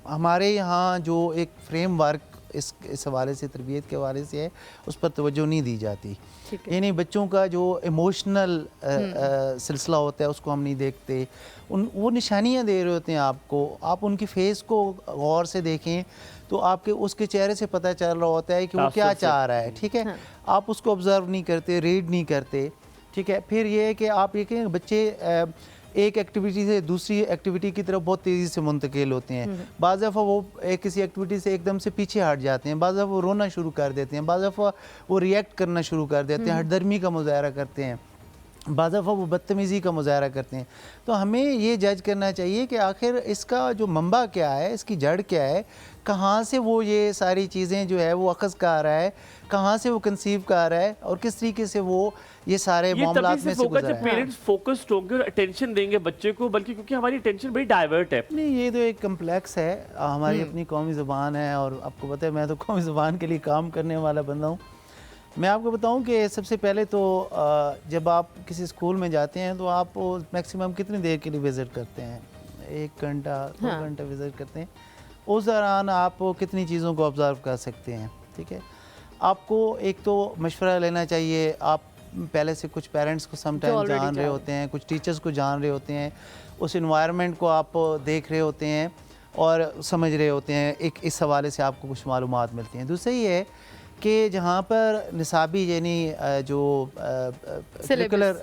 हमारे यहाँ जो एक फ्रेमवर्क इस हवाले से तरबियत के हवाले से है उस पर तवज्जो नहीं दी जाती। यानी बच्चों का जो इमोशनल सिलसिला होता है उसको हम नहीं देखते। वो निशानियाँ दे रहे होते हैं आपको, आप उनकी फेस को गौर से देखें तो आपके उसके चेहरे से पता चल रहा होता है कि वो क्या चाह रहा है। ठीक है, हाँ। आप उसको ऑब्ज़र्व नहीं करते, रीड नहीं करते। ठीक है, फिर ये है कि आप ये कहें बच्चे एक एक्टिविटी से दूसरी एक्टिविटी की तरफ बहुत तेज़ी से मुंतकिल होते हैं। बाज़ दफ़ा वो किसी एक्टिविटी से एकदम से पीछे हट जाते हैं, बाज़ दफ़ा वो रोना शुरू कर देते हैं, बाज़ दफ़ा वो रिएक्ट करना शुरू कर देते हैं, हटदर्मी का मुज़ाहरा करते हैं, बाज़ दफ़ा वो बदतमीज़ी का मुज़ाहरा करते हैं। तो हमें ये जज करना चाहिए कि आखिर इसका जो मंबा क्या है, इसकी जड़ क्या है, कहाँ से वो ये सारी चीज़ें जो है वो अखज़ का आ रहा है, कहाँ से वो कंसीव का आ रहा है और किस तरीके से वो ये सारे मामलात में से गुजरा है। पेरेंट्स फोकस्ड होंगे और अटेंशन देंगे बच्चे को, बल्कि क्योंकि हमारी अटेंशन बड़ी डाइवर्ट है। नहीं, ये तो एक कम्प्लेक्स है, हमारी अपनी कौमी ज़बान है और आपको पता है मैं तो कौमी ज़बान के लिए काम करने वाला बंदा हूँ। मैं आपको बताऊं कि सबसे पहले तो जब आप किसी स्कूल में जाते हैं तो आप मैक्सिमम कितनी देर के लिए विज़िट करते हैं? 1 घंटा 2 घंटा विज़िट करते हैं। उस दौरान आप कितनी चीज़ों को ऑब्ज़र्व कर सकते हैं? ठीक है, आपको एक तो मशवरा लेना चाहिए। आप पहले से कुछ पेरेंट्स को समटाइम जान रहे होते हैं, कुछ टीचर्स को जान रहे होते हैं, उस इन्वायरमेंट को आप देख रहे होते हैं और समझ रहे होते हैं। एक इस हवाले से आपको कुछ मालूमात मिलती हैं। दूसरा ये है कि जहाँ पर निसाबी यानी जो करिकुलर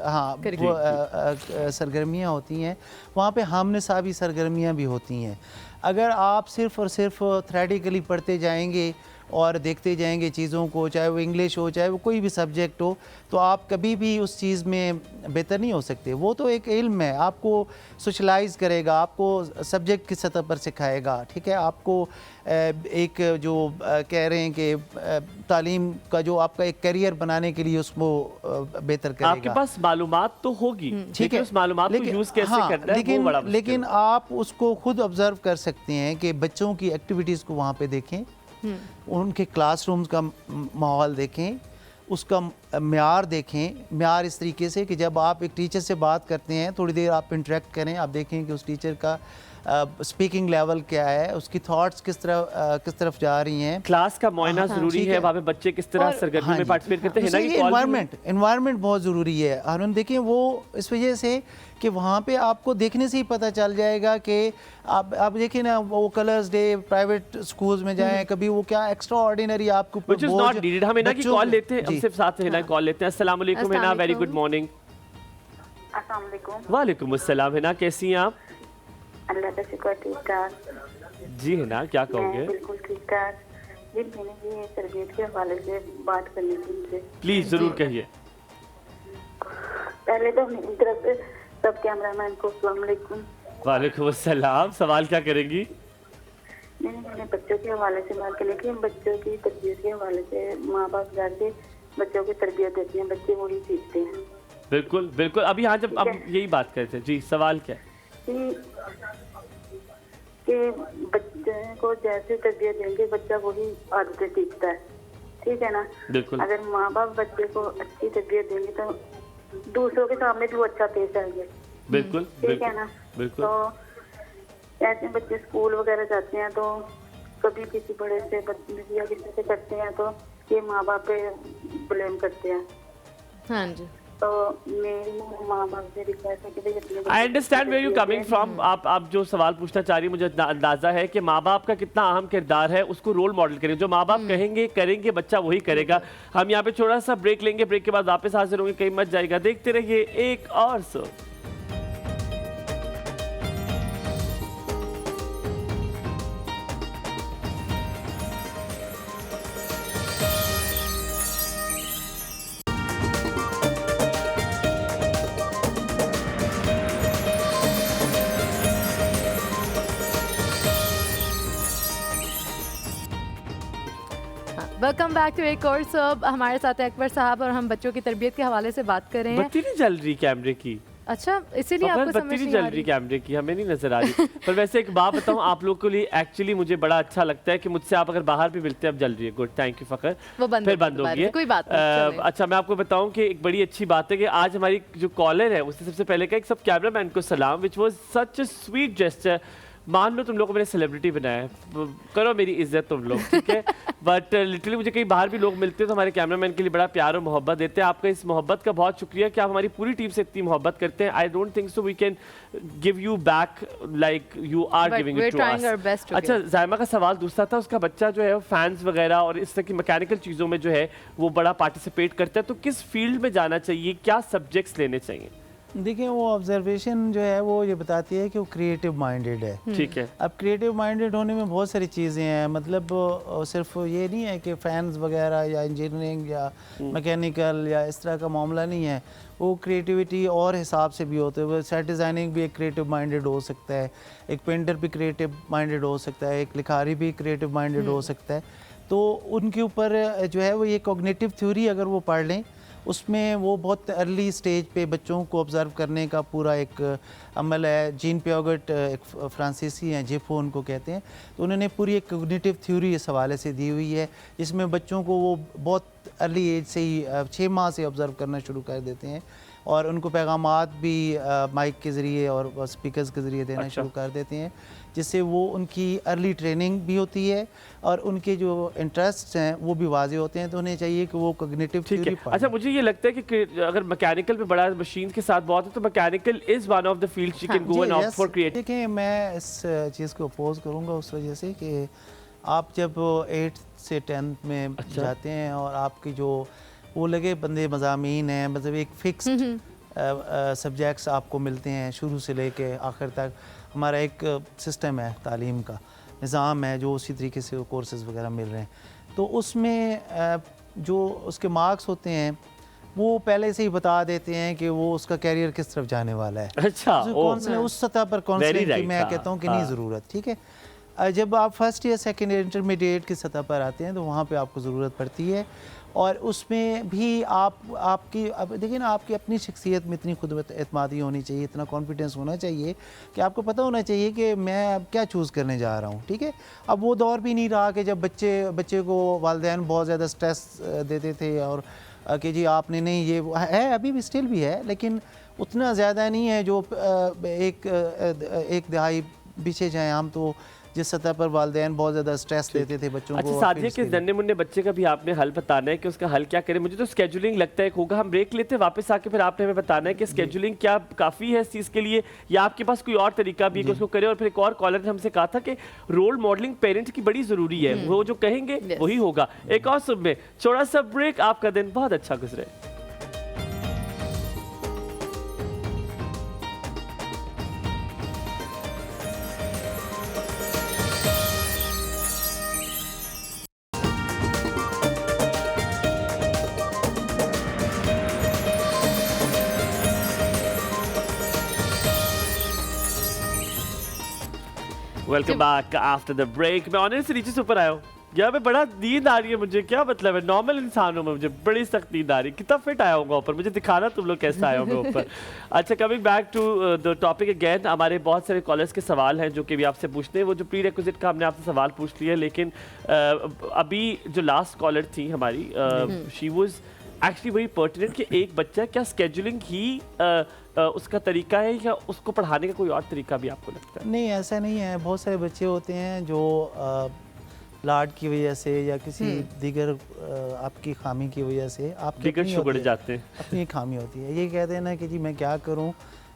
सरगर्मियाँ होती हैं वहाँ पे हम निसाबी सरगर्मियाँ भी होती हैं। अगर आप सिर्फ़ और सिर्फ थ्योरेटिकली पढ़ते जाएंगे और देखते जाएंगे चीज़ों को, चाहे वो इंग्लिश हो चाहे वो कोई भी सब्जेक्ट हो, तो आप कभी भी उस चीज़ में बेहतर नहीं हो सकते। वो तो एक इल्म है, आपको सोशलाइज करेगा, आपको सब्जेक्ट की सतह पर सिखाएगा। ठीक है, आपको एक जो कह रहे हैं कि तालीम का जो आपका एक करियर बनाने के लिए उसको बेहतर करेगा। आपके पास मालूमात तो होगी, ठीक है, उस मालूमात को यूज़ कैसे करना है वो बड़ा मुश्किल है। लेकिन आप उसको खुद ऑब्जर्व कर सकते हैं कि बच्चों की एक्टिविटीज़ को वहाँ पे देखें, उनके क्लासरूम्स का माहौल देखें, उसका म्यार देखें। म्यार इस तरीके से कि जब आप एक टीचर से बात करते हैं थोड़ी देर आप इंटरेक्ट करें, आप देखें कि उस टीचर का स्पीकिंग लेवल क्या है, उसकी थॉट्स किस तरफ जा रही हैं। क्लास का मुआयना ज़रूरी है, वहाँ पे बच्चे किस तरह सरगर्मी में पार्टिसिपेट करते हैं ना। ये एनवायरनमेंट बहुत ज़रूरी है। हारून देखें वो इस वजह से कि वहाँ पे आपको देखने से ही पता चल जाएगा कि आप देखिए ना, वो कलर्स डे प्राइवेट स्कूल्स में जाएं, कभी वो क्या एक्स्ट्रा ऑर्डिनरी आपको व्हिच इज नॉट नीडेड। हम की कॉल लेते हैं, हम सिर्फ साथ हिना कॉल लेते हैं। अस्सलाम वालेकुम हिना, वेरी गुड मॉर्निंग। अस्सलाम वालेकुम। वालेकुम अस्सलाम हिना, कैसी हैं आप? अल्लाह का शुक्र, ठीक ठाक। जी हिना, क्या कहोगे? बिल्कुल ठीक ठाक जी। मैंने ये तरबियत के हवाले से बात करनी थी उनसे। प्लीज जरूर कहिए। पहले तो मेरी तरफ से सब कैमरामैन को अस्सलाम वालेकुम। वालेकुम अस्सलाम। सवाल क्या करेंगी? मैंने बच्चों के हवाले से बात करनी थी। बच्चों की तरबियत के हवाले से माँ बाप घर से बच्चों की तरबियत देते हैं, बच्चे वही सीखते हैं। बिल्कुल बिल्कुल। अभी हाँ, जब अब यही बात करते हैं जी, सवाल क्या है? कि बच्चे को जैसे तरबियत देंगे बच्चा वही आदतें सीखता है। ठीक है ना। बिल्कुल। अगर माँ बाप बच्चे को अच्छी तरबियत देंगे तो दूसरों के सामने भी वो अच्छा पेश आएंगे। बिल्कुल ठीक है ना। बिल्कुल। तो ऐसे बच्चे स्कूल वगैरह जाते हैं तो कभी किसी बड़े से बदतमीजी या किसी से करते हैं तो ये माँ बाप पे ब्लेम करते हैं। हाँ जी। तो मेरी माँ बाप से रिक्वेस्ट है कि भाई अपने I understand where you coming from. आप जो सवाल पूछना चाह रही, मुझे अंदाजा है कि माँ बाप का कितना अहम किरदार है, उसको रोल मॉडल करें। जो माँ बाप कहेंगे करेंगे, बच्चा वही करेगा। हम यहाँ पे थोड़ा सा ब्रेक लेंगे, ब्रेक के बाद वापस हाजिर होंगे, कहीं मत जाएगा। देखते रहिए एक और सो। वेलकम बैक टू एक और सब। हमारे साथ है अकबर साहब और हम बच्चों की तरबियत के हवाले से बात कर रहे हैं। बत्ती नहीं जल रही कैमरे की। अच्छा, इसीलिए आपको समझ बत्ती नहीं नहीं जल आ रही रही। कैमरे की, हमें नहीं नजर आ रही। पर वैसे एक बात बताऊं आप लोग के लिए, एक्चुअली मुझे बड़ा अच्छा लगता है कि मुझसे आप अगर बाहर भी मिलते हैं। अब जल रही है, गुड, थैंक यू फखर। वो बंद फिर होगी बंद दोबारा होगी से, कोई बात नहीं, चलें। अच्छा, मैं आपको बताऊं कि एक बड़ी अच्छी बात है कि आज हमारी जो कॉलर है उसने सबसे पहले कहा एक सब कैमरामैन को सलाम, which was such a sweet gesture. मान लो तुम लोग को मैंने सेलिब्रिटी बनाया है, करो मेरी इज्जत तुम लोग, ठीक है। बट लिटरली मुझे कहीं बाहर भी लोग मिलते हैं तो हमारे कैमरामैन के लिए बड़ा प्यार और मोहब्बत देते हैं। आपका इस मोहब्बत का बहुत शुक्रिया कि आप हमारी पूरी टीम से इतनी मोहब्बत करते हैं। I don't think so we can give you back like you are giving it to us. अच्छा, जायमा का सवाल दूसरा था, उसका बच्चा जो है फैंस वगैरह और इस तरह की मैकेनिकल चीज़ों में जो है वो बड़ा पार्टिसिपेट करता है, तो किस फील्ड में जाना चाहिए, क्या सब्जेक्ट्स लेने चाहिए? देखिए, वो ऑब्जर्वेशन जो है वो ये बताती है कि वो क्रिएटिव माइंडेड है। ठीक है। अब क्रिएटिव माइंडेड होने में बहुत सारी चीज़ें हैं, मतलब सिर्फ ये नहीं है कि फैंस वगैरह या इंजीनियरिंग या मैकेनिकल या इस तरह का मामला नहीं है। वो क्रिएटिविटी और हिसाब से भी होते हैं। सेट डिज़ाइनिंग भी एक क्रिएटिव माइंडेड हो सकता है, एक पेंटर भी क्रिएटिव माइंडेड हो सकता है, एक लिखारी भी क्रिएटिव माइंडेड हो सकता है। तो उनके ऊपर जो है वो ये कॉग्निटिव थ्योरी अगर वो पढ़ लें, उसमें वो बहुत अर्ली स्टेज पे बच्चों को ऑब्ज़र्व करने का पूरा एक अमल है। जीन पियागेट एक फ्रांसीसी हैं, जिफो उनको कहते हैं, तो उन्होंने पूरी एक कॉग्निटिव थ्योरी इस हवाले से दी हुई है, जिसमें बच्चों को वो बहुत अर्ली एज से ही 6 माह से ऑब्ज़र्व करना शुरू कर देते हैं और उनको पैगामात भी माइक के ज़रिए और स्पीकर्स के ज़रिए देना शुरू कर देते हैं, जिससे वो उनकी अर्ली ट्रेनिंग भी होती है और उनके जो इंटरेस्ट हैं वो भी वाजे होते हैं। तो उन्हें चाहिए कि वो कॉग्निटिव थ्योरी पढ़ें। अच्छा, मुझे ये लगता है कि अगर मैकेनिकल पे बड़ा मशीन के साथ बहुत है तो mechanical is one of the fields you can go and opt for creative. देखिए, मैं इस चीज़ को अपोज करूँगा उस वजह से कि आप जब 8th से 10th में जाते हैं और आपकी जो वो लगे बंदे मज़ामीन हैं, मतलब एक फिक्स्ड सब्जेक्ट्स आपको मिलते हैं शुरू से लेके आखिर तक। हमारा एक सिस्टम है, तालीम का निज़ाम है, जो उसी तरीके से कोर्सेज़ वगैरह मिल रहे हैं। तो उसमें जो उसके मार्क्स होते हैं वो पहले से ही बता देते हैं कि वो उसका कैरियर किस तरफ जाने वाला है। अच्छा, काउंसलिंग उस सतह पर काउंसलिंग की मैं कहता हूँ कि नहीं ज़रूरत, ठीक है। जब आप first year second year intermediate की सतह पर आते हैं तो वहाँ पे आपको ज़रूरत पड़ती है और उसमें भी आपकी अब देखिए ना, आपकी अपनी शख्सियत में इतनी खुद एतमादी होनी चाहिए, इतना कॉन्फिडेंस होना चाहिए कि आपको पता होना चाहिए कि मैं अब क्या चूज़ करने जा रहा हूँ, ठीक है। अब वो दौर भी नहीं रहा कि जब बच्चे को वालिदैन बहुत ज़्यादा स्ट्रेस देते थे और कि जी आपने नहीं, ये है अभी भी स्टिल भी है, लेकिन उतना ज़्यादा नहीं है जो एक दहाई पीछे जाए हम, तो जिस सतह पर वालिदैन बहुत ज़्यादा स्ट्रेस देते थे बच्चों को। अच्छा, सादिया के नन्हे मुन्ने बच्चे का भी आपने हल बताना है कि उसका हल क्या करें। मुझे तो स्केजुलिंग लगता है होगा। हम ब्रेक लेते हैं, वापस आके फिर आपने हमें बताना है कि स्केजुलिंग क्या काफ़ी है इस चीज़ के लिए या आपके पास कोई और तरीका भी है कि उसको करें। और फिर एक और कॉलर ने हमसे कहा था कि रोल मॉडलिंग पेरेंट्स की बड़ी ज़रूरी है, वो जो कहेंगे वही होगा। एक और सुबह में छोटा सा ब्रेक, आपका दिन बहुत अच्छा गुजरे। Welcome back after the break. मैं ऑनर से नीचे से ऊपर आया हूँ, यहाँ पे बड़ा नींद आ रही है मुझे, क्या मतलब है, नॉर्मल इंसान हूँ मैं, मुझे बड़ी सख्त नींद आ रही है। कितना फिट आया होगा ऊपर, मुझे दिखाना तुम लोग कैसे आए होंगे ऊपर। अच्छा, coming back to the topic again, हमारे बहुत सारे कॉलर्स के सवाल हैं जो कि भी आपसे पूछते हैं। वो जो प्री रिक्विजिट का हमने आपसे सवाल पूछ लिया, लेकिन अभी जो लास्ट कॉलर थी हमारी, she was actually very pertinent कि एक बच्चा, क्या स्केड्यूलिंग ही उसका तरीका है या उसको पढ़ाने का कोई और तरीका भी आपको लगता है? नहीं, ऐसा नहीं है। बहुत सारे बच्चे होते हैं जो लाड की वजह से या किसी दीगर आपकी खामी की वजह से आपके दीगर शुगर जाते हैं, अपनी खामी होती है। ये कहते हैं ना कि जी मैं क्या करूं,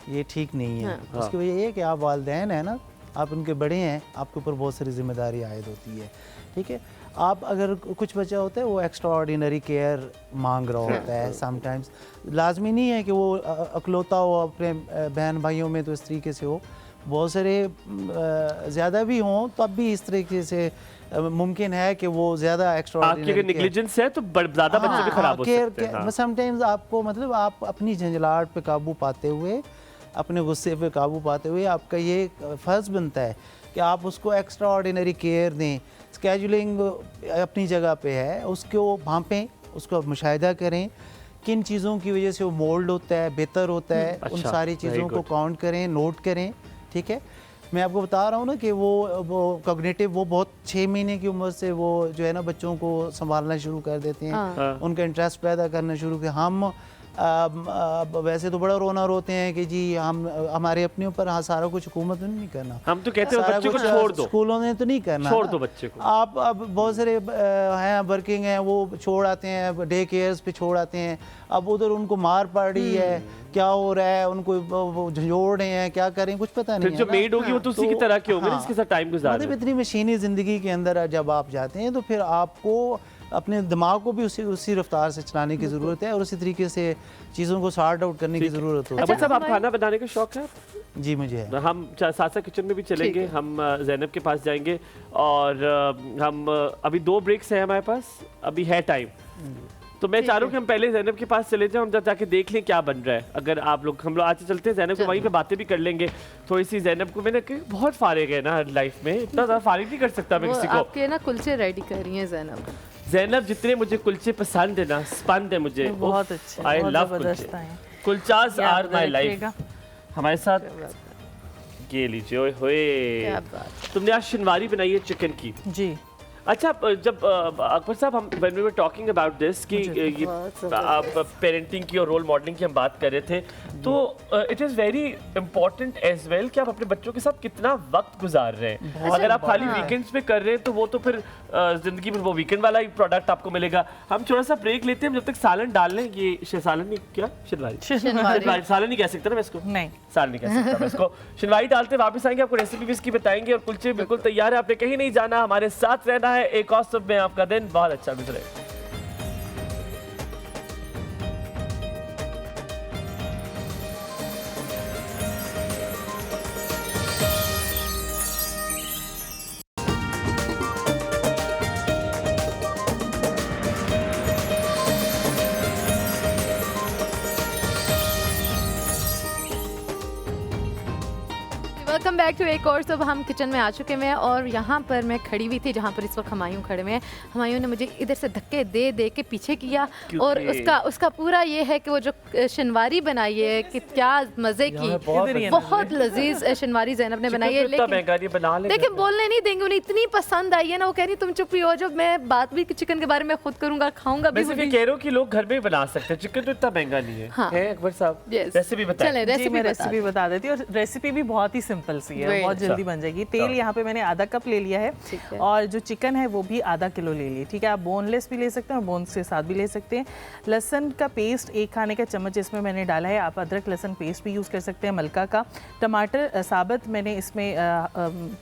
ये ठीक नहीं है। हाँ। उसकी वजह ये है कि आप वालिदैन हैं ना, आप उनके बड़े हैं, आपके ऊपर बहुत सारी जिम्मेदारी आयद होती है। ठीक है, आप अगर कुछ बच्चा होता है वो एक्स्ट्रा ऑर्डिनरी केयर मांग रहा होता है समटाइम्स, लाजमी नहीं है कि वो अकलौता हो अपने बहन भाइयों में, तो इस तरीके से हो। बहुत सारे ज़्यादा भी हों तब भी इस तरीके से मुमकिन है कि वो ज़्यादा एक्स्ट्रा आपकी अगर नेग्लिजेंस है तो ज़्यादा बच्चे भी खराब हो सकते हैं। समटाइम्स आपको मतलब आप अपनी झंझलाहट पे काबू पाते हुए, अपने गुस्से पे काबू पाते हुए, आपका ये फ़र्ज़ बनता है कि आप उसको एक्स्ट्रा ऑर्डिनरी केयर दें। स्केजुलिंग अपनी जगह पे है, उसको भांपें, उसको मुशाहिदा करें, किन चीज़ों की वजह से वो मोल्ड होता है, बेहतर होता है, उन सारी चीज़ों को काउंट करें, नोट करें। ठीक है, मैं आपको बता रहा हूँ ना कि वो कॉग्निटिव, वो बहुत 6 महीने की उम्र से वो जो है ना बच्चों को संभालना शुरू कर देते हैं, उनका इंटरेस्ट पैदा करना शुरू कर। हम वैसे तो बड़ा रोना रोते हैं कि जी हमारे अपने ऊपर सारा कुछ हुकूमत ने नहीं करना, हम तो कहते हैं बच्चे को छोड़ दो, स्कूलों ने तो नहीं करना, छोड़ दो बच्चे को। आप अब बहुत सारे हैं वर्किंग हैं, वो छोड़ आते हैं, डे केयर्स पे छोड़ आते हैं। अब उधर उनको मार पड़ रही है, क्या हो रहा है, उनको झंझोड़ रहे हैं, क्या करें कुछ पता नहीं है। जो मेड होगी वो तो उसी की तरह की होगी, इसके साथ टाइम गुजार मतलब इतनी मशीनी ज़िंदगी के अंदर जब आप जाते हैं तो फिर आपको अपने दिमाग को भी उसी रफ्तार से चलाने की ज़रूरत है और उसी तरीके से चीज़ों को सॉर्ट आउट करने की ज़रूरत होती है। अब सब आप खाना बनाने का शौक है? जी मुझे है। हम साथ साथ किचन में भी चलेंगे, हम ज़ैनब के पास जाएंगे और हम अभी 2 ब्रेक्स हैं हमारे पास, अभी है टाइम, तो मैं चाह रहा हूँ कि हम पहले ज़ैनब के पास चले जाएं, हम जाके देख लें क्या बन रहा है। अगर आप लोग, हम लोग आज चलते हैं ज़ैनब को, वहीं पे बातें भी कर लेंगे थोड़ी सी। ज़ैनब को मैंने बहुत फारिग है ना लाइफ में, इतना ज़्यादा फारिग नहीं कर सकता मैं किसी को। आपके ना कुलचे रेडी कर रही हैं ज़ैनब। ज़ैनब जितने मुझे कुलचे पसंद है ना, स्पंद है मुझे, बहुत अच्छे, आई लव कुलचे, कुलचास आर माय लाइफ। हमारे साथ ये लीजिए, ओए होए, तुमने आज शिनवारी बनाई है चिकन की। जी अच्छा, जब अकबर साहब, हम when we were talking about this कि ये आप पेरेंटिंग की और रोल मॉडलिंग की हम बात कर रहे थे, तो it is very important as well कि आप अपने बच्चों के साथ कितना वक्त गुजार रहे हैं। अगर आप खाली वीकेंड्स पे कर रहे हैं तो वो तो फिर जिंदगी में वो वीकेंड वाला ही प्रोडक्ट आपको मिलेगा। हम थोड़ा सा ब्रेक लेते हैं, जब तक सालन डाल लें। ये सालन नहीं, क्या शिनवारी, सालन नहीं कह सकते ना मैं इसको, नहीं सालन नहीं कह सकता मैं इसको, शिनवारी डालते वापस आएंगे, आपको रेसिपी भी इसकी बताएंगे और कुलचे बिल्कुल तैयार है, आपने कहीं नहीं जाना, हमारे साथ रहना है। एक और सब में आपका दिन बहुत अच्छा गुजरे। वेलकम बैक टू एक और। सब हम किचन में आ चुके हैं और यहाँ पर मैं खड़ी हुई थी जहाँ पर इस वक्त हमायूं खड़े हुए हैं। हमायूं ने मुझे इधर से धक्के दे दे के पीछे किया और उसका पूरा ये है कि वो जो शिनवारी बनाई है कि क्या मज़े की, बहुत लजीज शिनवारी ज़ैनब ने बनाई है। लेकिन बोलने नहीं देंगे, उन्हें इतनी पसंद आई है ना, वो कह रही तुम चुप ही हो, जब मैं बात भी चिकन के बारे में खुद करूँगा, खाऊंगा भी। मैं कह रहा हूँ कि लोग घर में बना सकते हैं, चिकन तो इतना महंगा नहीं है। हाँ। अकबर साहब रेसिपी बताएं। चलें रेसिपी बता देती हूँ, और रेसिपी भी बहुत ही सिंपल सी है, बहुत जल्दी बन जाएगी। तेल यहाँ पे मैंने आधा कप ले लिया है और जो चिकन है वो भी आधा किलो ले लिया। ठीक है, आप बोनलेस भी ले सकते हैं और बोन के साथ भी ले सकते हैं। लहसुन का पेस्ट 1 खाने का चम्मच इसमें मैंने डाला है, आप अदरक लहसुन पेस्ट भी यूज़ कर सकते हैं मलका का। टमाटर साबुत मैंने इसमें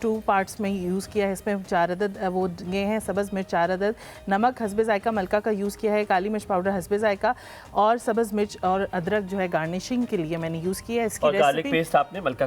2 पार्ट्स में यूज़ किया है, इसमें 4 अदद वो ये हैं, सब्ज़ मिर्च 4 अदद, नमक हस्बे जायका मलका का यूज़ किया है, काली मिर्च पाउडर हस्बे जायका और सब्ज़ मिर्च और अदरक जो है गार्निशिंग के लिए मैंने यूज़ किया है। इसकी गार्लिक पेस्ट आपने मलका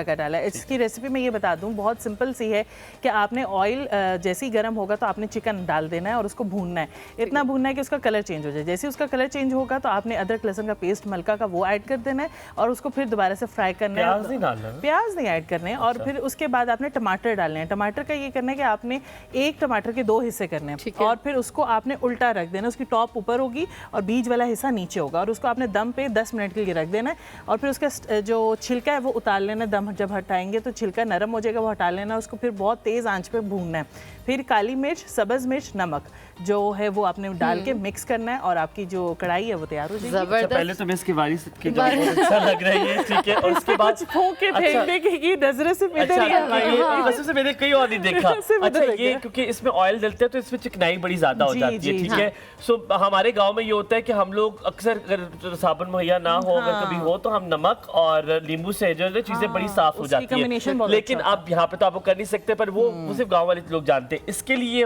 का डाला है। इसकी रेसिपी मैं ये बता दूं, बहुत सिंपल सी है कि आपने ऑयल जैसे ही गर्म होगा तो आपने चिकन डाल देना है और उसको भूनना है, इतना भूनना है कि उसका कलर चेंज हो जाए। जैसे ही उसका कलर चेंज होगा तो आपने अदरक लहसुन का पेस्ट मलका का वो ऐड कर देना है और उसको फिर दोबारा से फ्राई करना है। प्याज नहीं डालना है? प्याज नहीं ऐड करने हैं। और फिर उसके बाद आपने टमाटर डालने हैं। टमाटर का ये करना है कि आपने एक टमाटर के 2 हिस्से करने हैं और फिर उसको आपने उल्टा रख देना, उसकी टॉप ऊपर होगी और बीज वाला हिस्सा नीचे होगा और उसको आपने दम पे 10 मिनट के लिए रख देना है और फिर उसका जो छिलका है वो उतार लेना। दम जब हटाएंगे तो छिलका नरम हो जाएगा, वो हटा लेना। उसको फिर बहुत तेज़ आंच पे भूनना है। फिर काली मिर्च, सब्ज़ मिर्च, नमक जो है वो आपने डाल के मिक्स करना है और आपकी जो कढ़ाई है वो तैयार हो जाएगी। अच्छा, पहले तो मैं इसकी वारिस की जो अच्छा लग रही है, ठीक है, और उसके बाद फूंक के फेंकने की नजरे से अच्छा, ये वैसे से मैंने कहीं और नहीं देखा। अच्छा, ये क्योंकि इसमें ऑयल डलते हैं तो इसमें चिकनाई बड़ी ज्यादा हो जाती है, ठीक है। सो हमारे गांव में ये होता है कि हम लोग अक्सर अगर साबुन मुहैया ना हो, अगर कभी हो तो हम नमक और नींबू से जो है चीजें बड़ी साफ हो जाती है। लेकिन आप यहाँ पे तो आपको कर नहीं सकते, पर वो सिर्फ गाँव वाले लोग जानते हैं। इसके लिए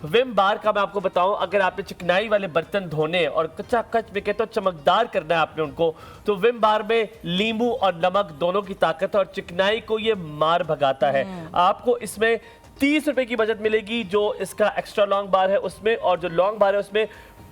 विम बार का मैं आपको बताऊं, अगर आपने चिकनाई वाले बर्तन धोने और कच्चा कच में कहते हो चमकदार करना है आपने उनको, तो विम बार में नींबू और नमक दोनों की ताकत है और चिकनाई को ये मार भगाता है। आपको इसमें 30 रुपए की बचत मिलेगी जो इसका एक्स्ट्रा लॉन्ग बार है उसमें, और जो लॉन्ग बार है उसमें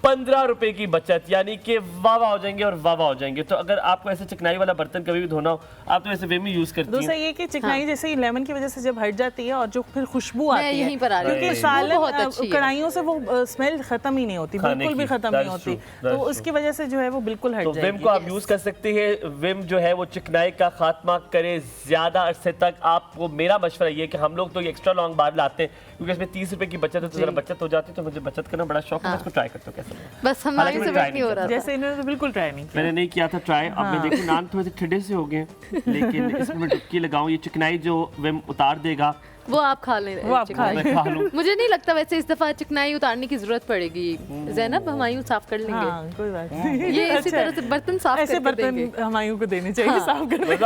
15 रुपए की बचत, यानी कि वावा हो जाएंगे और वावा हो जाएंगे। तो अगर आपको ऐसे चिकनाई वाला बर्तन कभी भी धोना हो, आप तो ऐसे वे में यूज करती हैं। दूसरा ये कि चिकनाई जैसे ही लेमन की वजह से जब हट जाती है और जो फिर खुशबू आती है, यहीं पर आ रही क्योंकि सालन कढ़ाइयों से वो स्मेल खत्म ही नहीं होती, बिल्कुल भी खत्म नहीं होती, तो उसकी वजह से जो है वो बिल्कुल हट जाएगी। तो विम को आप यूज कर सकती है। विम जो है वो चिकनाई का खात्मा करे ज्यादा अरसे तक। आपको मेरा मशवरा ये है कि हम लोग तो एक्स्ट्रा लॉन्ग बार लाते हैं क्योंकि इसमें 30 रुपए की बचत है, तो जरा बचत हो जाती है। तो मुझे बचत करना बड़ा शौक है, मैं इसको ट्राई करता हूँ कैसे। बस हमारे से नहीं हो रहा, जैसे इन्होंने तो बिल्कुल ट्राई नहीं किया। मैंने नहीं किया था ट्राई। अब मैं देखूं नान थोड़े से ठंडे से हो गए, लेकिन इसमें मैं डुबकी लगाऊं। ये चिकनाई जो विम उतार देगा वो आप खा ले, वो आप खा लूं। मुझे नहीं लगता वैसे इस दफा चिकनाई उतारने की जरूरत पड़ेगी। ज़ैनब हुमायूं साफ कर लेंगे। हाँ, कोई बात नहीं। ये इसी तरह से बर्तन साफ ऐसे बर्तन हुमायूं को देने चाहिए साफ करने।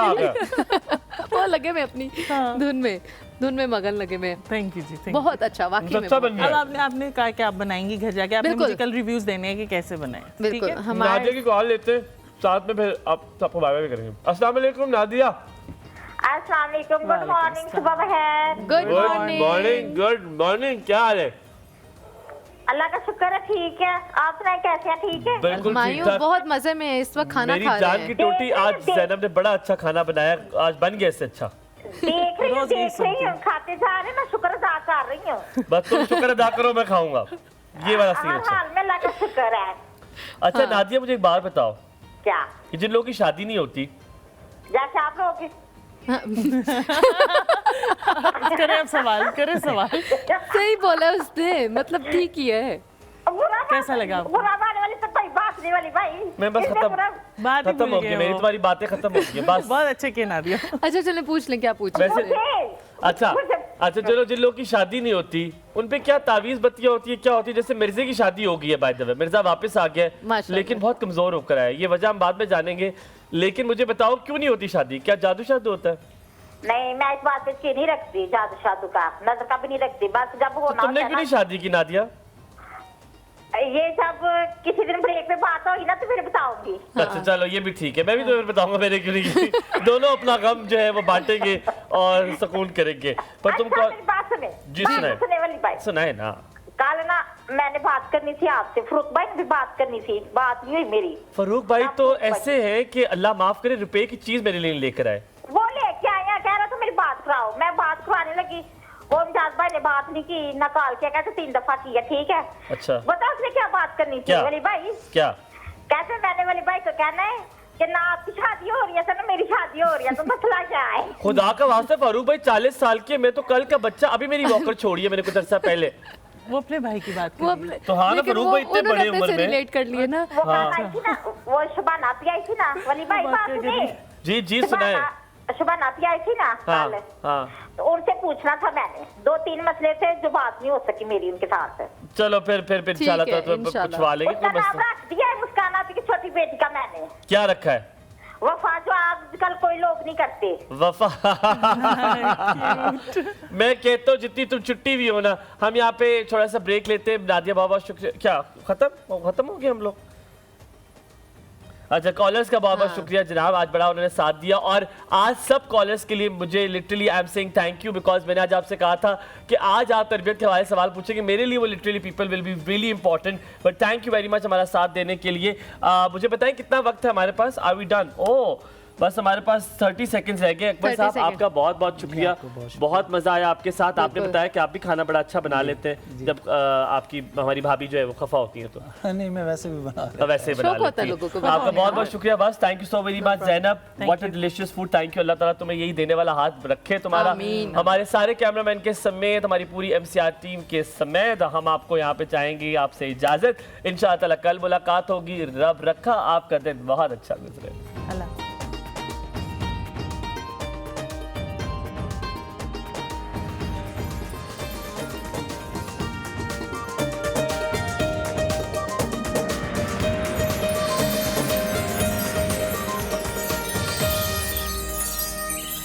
वो लगे मैं अपनी धुन में मगन लगे मैं। थैंक यू जी, बहुत अच्छा, वाकई में। अब आपने कहा कि आप बनाएंगी घर जाके, आपने मुझे कल रिव्यूज देने हैं कि कैसे बनाए। बिल्कुल, नादिया की कॉल लेते हैं साथ में, फिर आप सबको बाय बाय करेंगे। अस्सलाम वालेकुम नादिया। अस्सलाम वालेकुम, गुड मॉर्निंग, सुबह बहन। Good morning. गुड मॉर्निंग, क्या हाल है? अल्लाह का शुक्र है, ठीक है। आप सुनाए कैसे हैं? ठीक है। बिल्कुल ठीक ठाक। बहुत मजे में है, इस वक्त खाना खा रहे हैं। मेरी जान की टोटी आज ज़ैनब ने बड़ा अच्छा खाना बनाया, आज बन गया इससे अच्छा। देख रही हूँ, खाते जा रहे हैं, मैं शुक्र अदा कर रही हूँ। बस तुम शुक्र अदा करो, मैं खाऊंगा। ये वाला सीन अच्छा। हाल में अल्लाह का शुक्र है। अच्छा नादिया, मुझे एक बात बताओ, क्या? जिन लोगों की शादी नहीं होती, जैसे आप लोगों की करें सवाल सही बोला उसने, मतलब ठीक ही है। कैसा लगा? बुरा मानने वाली तो कोई बात नहीं वाली भाई। मैं बस खत्म हो गई मेरी, तुम्हारी बातें खत्म हो गई बस। बहुत अच्छे के नादिया। अच्छा चलें पूछ लें, क्या पूछ वैसे अच्छा चलो, जिन लोगों की शादी नहीं होती उन पे क्या तावीज बत्तियां होती है, क्या होती है? जैसे मिर्जे की शादी हो गई है, बाय द वे मिर्जा वापस आ गया है, लेकिन बहुत कमजोर होकर आया। ये वजह हम बाद में जानेंगे, लेकिन मुझे बताओ क्यों नहीं होती शादी? क्या जादू शादू होता है? नहीं, मैं इस बात पे नहीं रखती, जादू शादू का नजर का भी नहीं रखती। बस जब होना तुमने क्यों नहीं शादी की नादिया? ये जब किसी दिन ब्रेक पे बात होगी ना तो फिर बताऊंगी। अच्छा चलो, ये भी ठीक है, मैं भी तो फिर बताऊंगा मेरे क्यों नहीं की। दोनों अपना गम जो है वो बांटेंगे और सुकून करेंगे। पर तुम बात सुने जी, सुनाए वाली बात सुनाए ना। कल ना मैंने बात करनी थी आपसे, फरूक भाई ने भी बात करनी थी, बात नहीं हुई मेरी। फरूक भाई तो ऐसे है कि अल्लाह माफ करे, रुपए की चीज मेरे लिए लेकर आए। वो लेके आया, कह रहा था मेरी बात कराओ। मैं बात कराने लगी, वो इम्तियाज भाई ने बात नहीं की, ना कॉल किया, कहते 3 दफा की है, ठीक है। अच्छा बताओ उसने क्या बात करनी थी? वली भाई क्या कहते? मैंने वली भाई को कहना है कि ना आपकी शादी हो रही है ना मेरी शादी हो रही है, तो मसला क्या है? खुदा का वास्ते फारूक भाई 40 साल के, मैं तो कल का बच्चा, अभी मेरी वॉकर छोड़ी है मैंने कुछ अर्सा पहले। वो अपने भाई की बात वो तो हाँ ना, फरूक भाई इतने बड़े उम्र में रिलेट कर लिए ना। वो आई थी ना, वो शबाना भी आई थी ना, वली भाई बात सुने। जी सुनाए। शबाना भी आई थी ना कल, तो उनसे पूछना था मैंने, 2-3 मसले थे जो बात नहीं हो सकी मेरी उनके साथ। चलो फिर इंशाल्लाह तो पूछवा लेंगे। उसका नाम रख दिया है मुस्कान आपी की छोटी बेटी का मैंने। क्या रखा है? वफा, जो आजकल कोई लोग नहीं करते। वफा मैं कहता हूँ जितनी तुम छुट्टी भी हो ना, हम यहाँ पे थोड़ा सा ब्रेक लेते हैं। नादिया बाबा शुक्रिया। क्या खत्म हो गए हम लोग? अच्छा, कॉलर्स का बहुत बहुत शुक्रिया जनाब, आज बड़ा उन्होंने साथ दिया। और आज सब कॉलर्स के लिए मुझे literally I am saying thank you, because मैंने आज आपसे कहा था कि आज आप तरबियत के हवाले से सवाल पूछेंगे, मेरे लिए वो literally people will be really important. But thank you very much हमारा साथ देने के लिए। मुझे बताएं कितना वक्त है हमारे पास, आर वी डन? ओह बस हमारे पास 30 सेकंड्स रह गए। अकबर साहब आपका बहुत बहुत शुक्रिया, बहुत मजा आया आपके साथ। आपने बताया कि आप भी खाना बड़ा अच्छा बना लेते हैं, जब आपकी हमारी भाभी जो है वो खफा होती है तो नहीं, मैं वैसे भी बना वैसे बना लेती है। आपका बहुत बहुत शुक्रिया बस, thank you so very much Zainab, what a delicious food, thank you. अल्लाह ताला तुम्हें यही देने वाला हाथ रखे तुम्हारा, हमारे सारे कैमरामैन के समेत, हमारी पूरी MCR टीम के समेत। हम आपको यहाँ पे चाहेंगे आपसे इजाजत, इंशाअल्लाह कल मुलाकात होगी। रब रखा आपका दिन बहुत अच्छा गुजरे।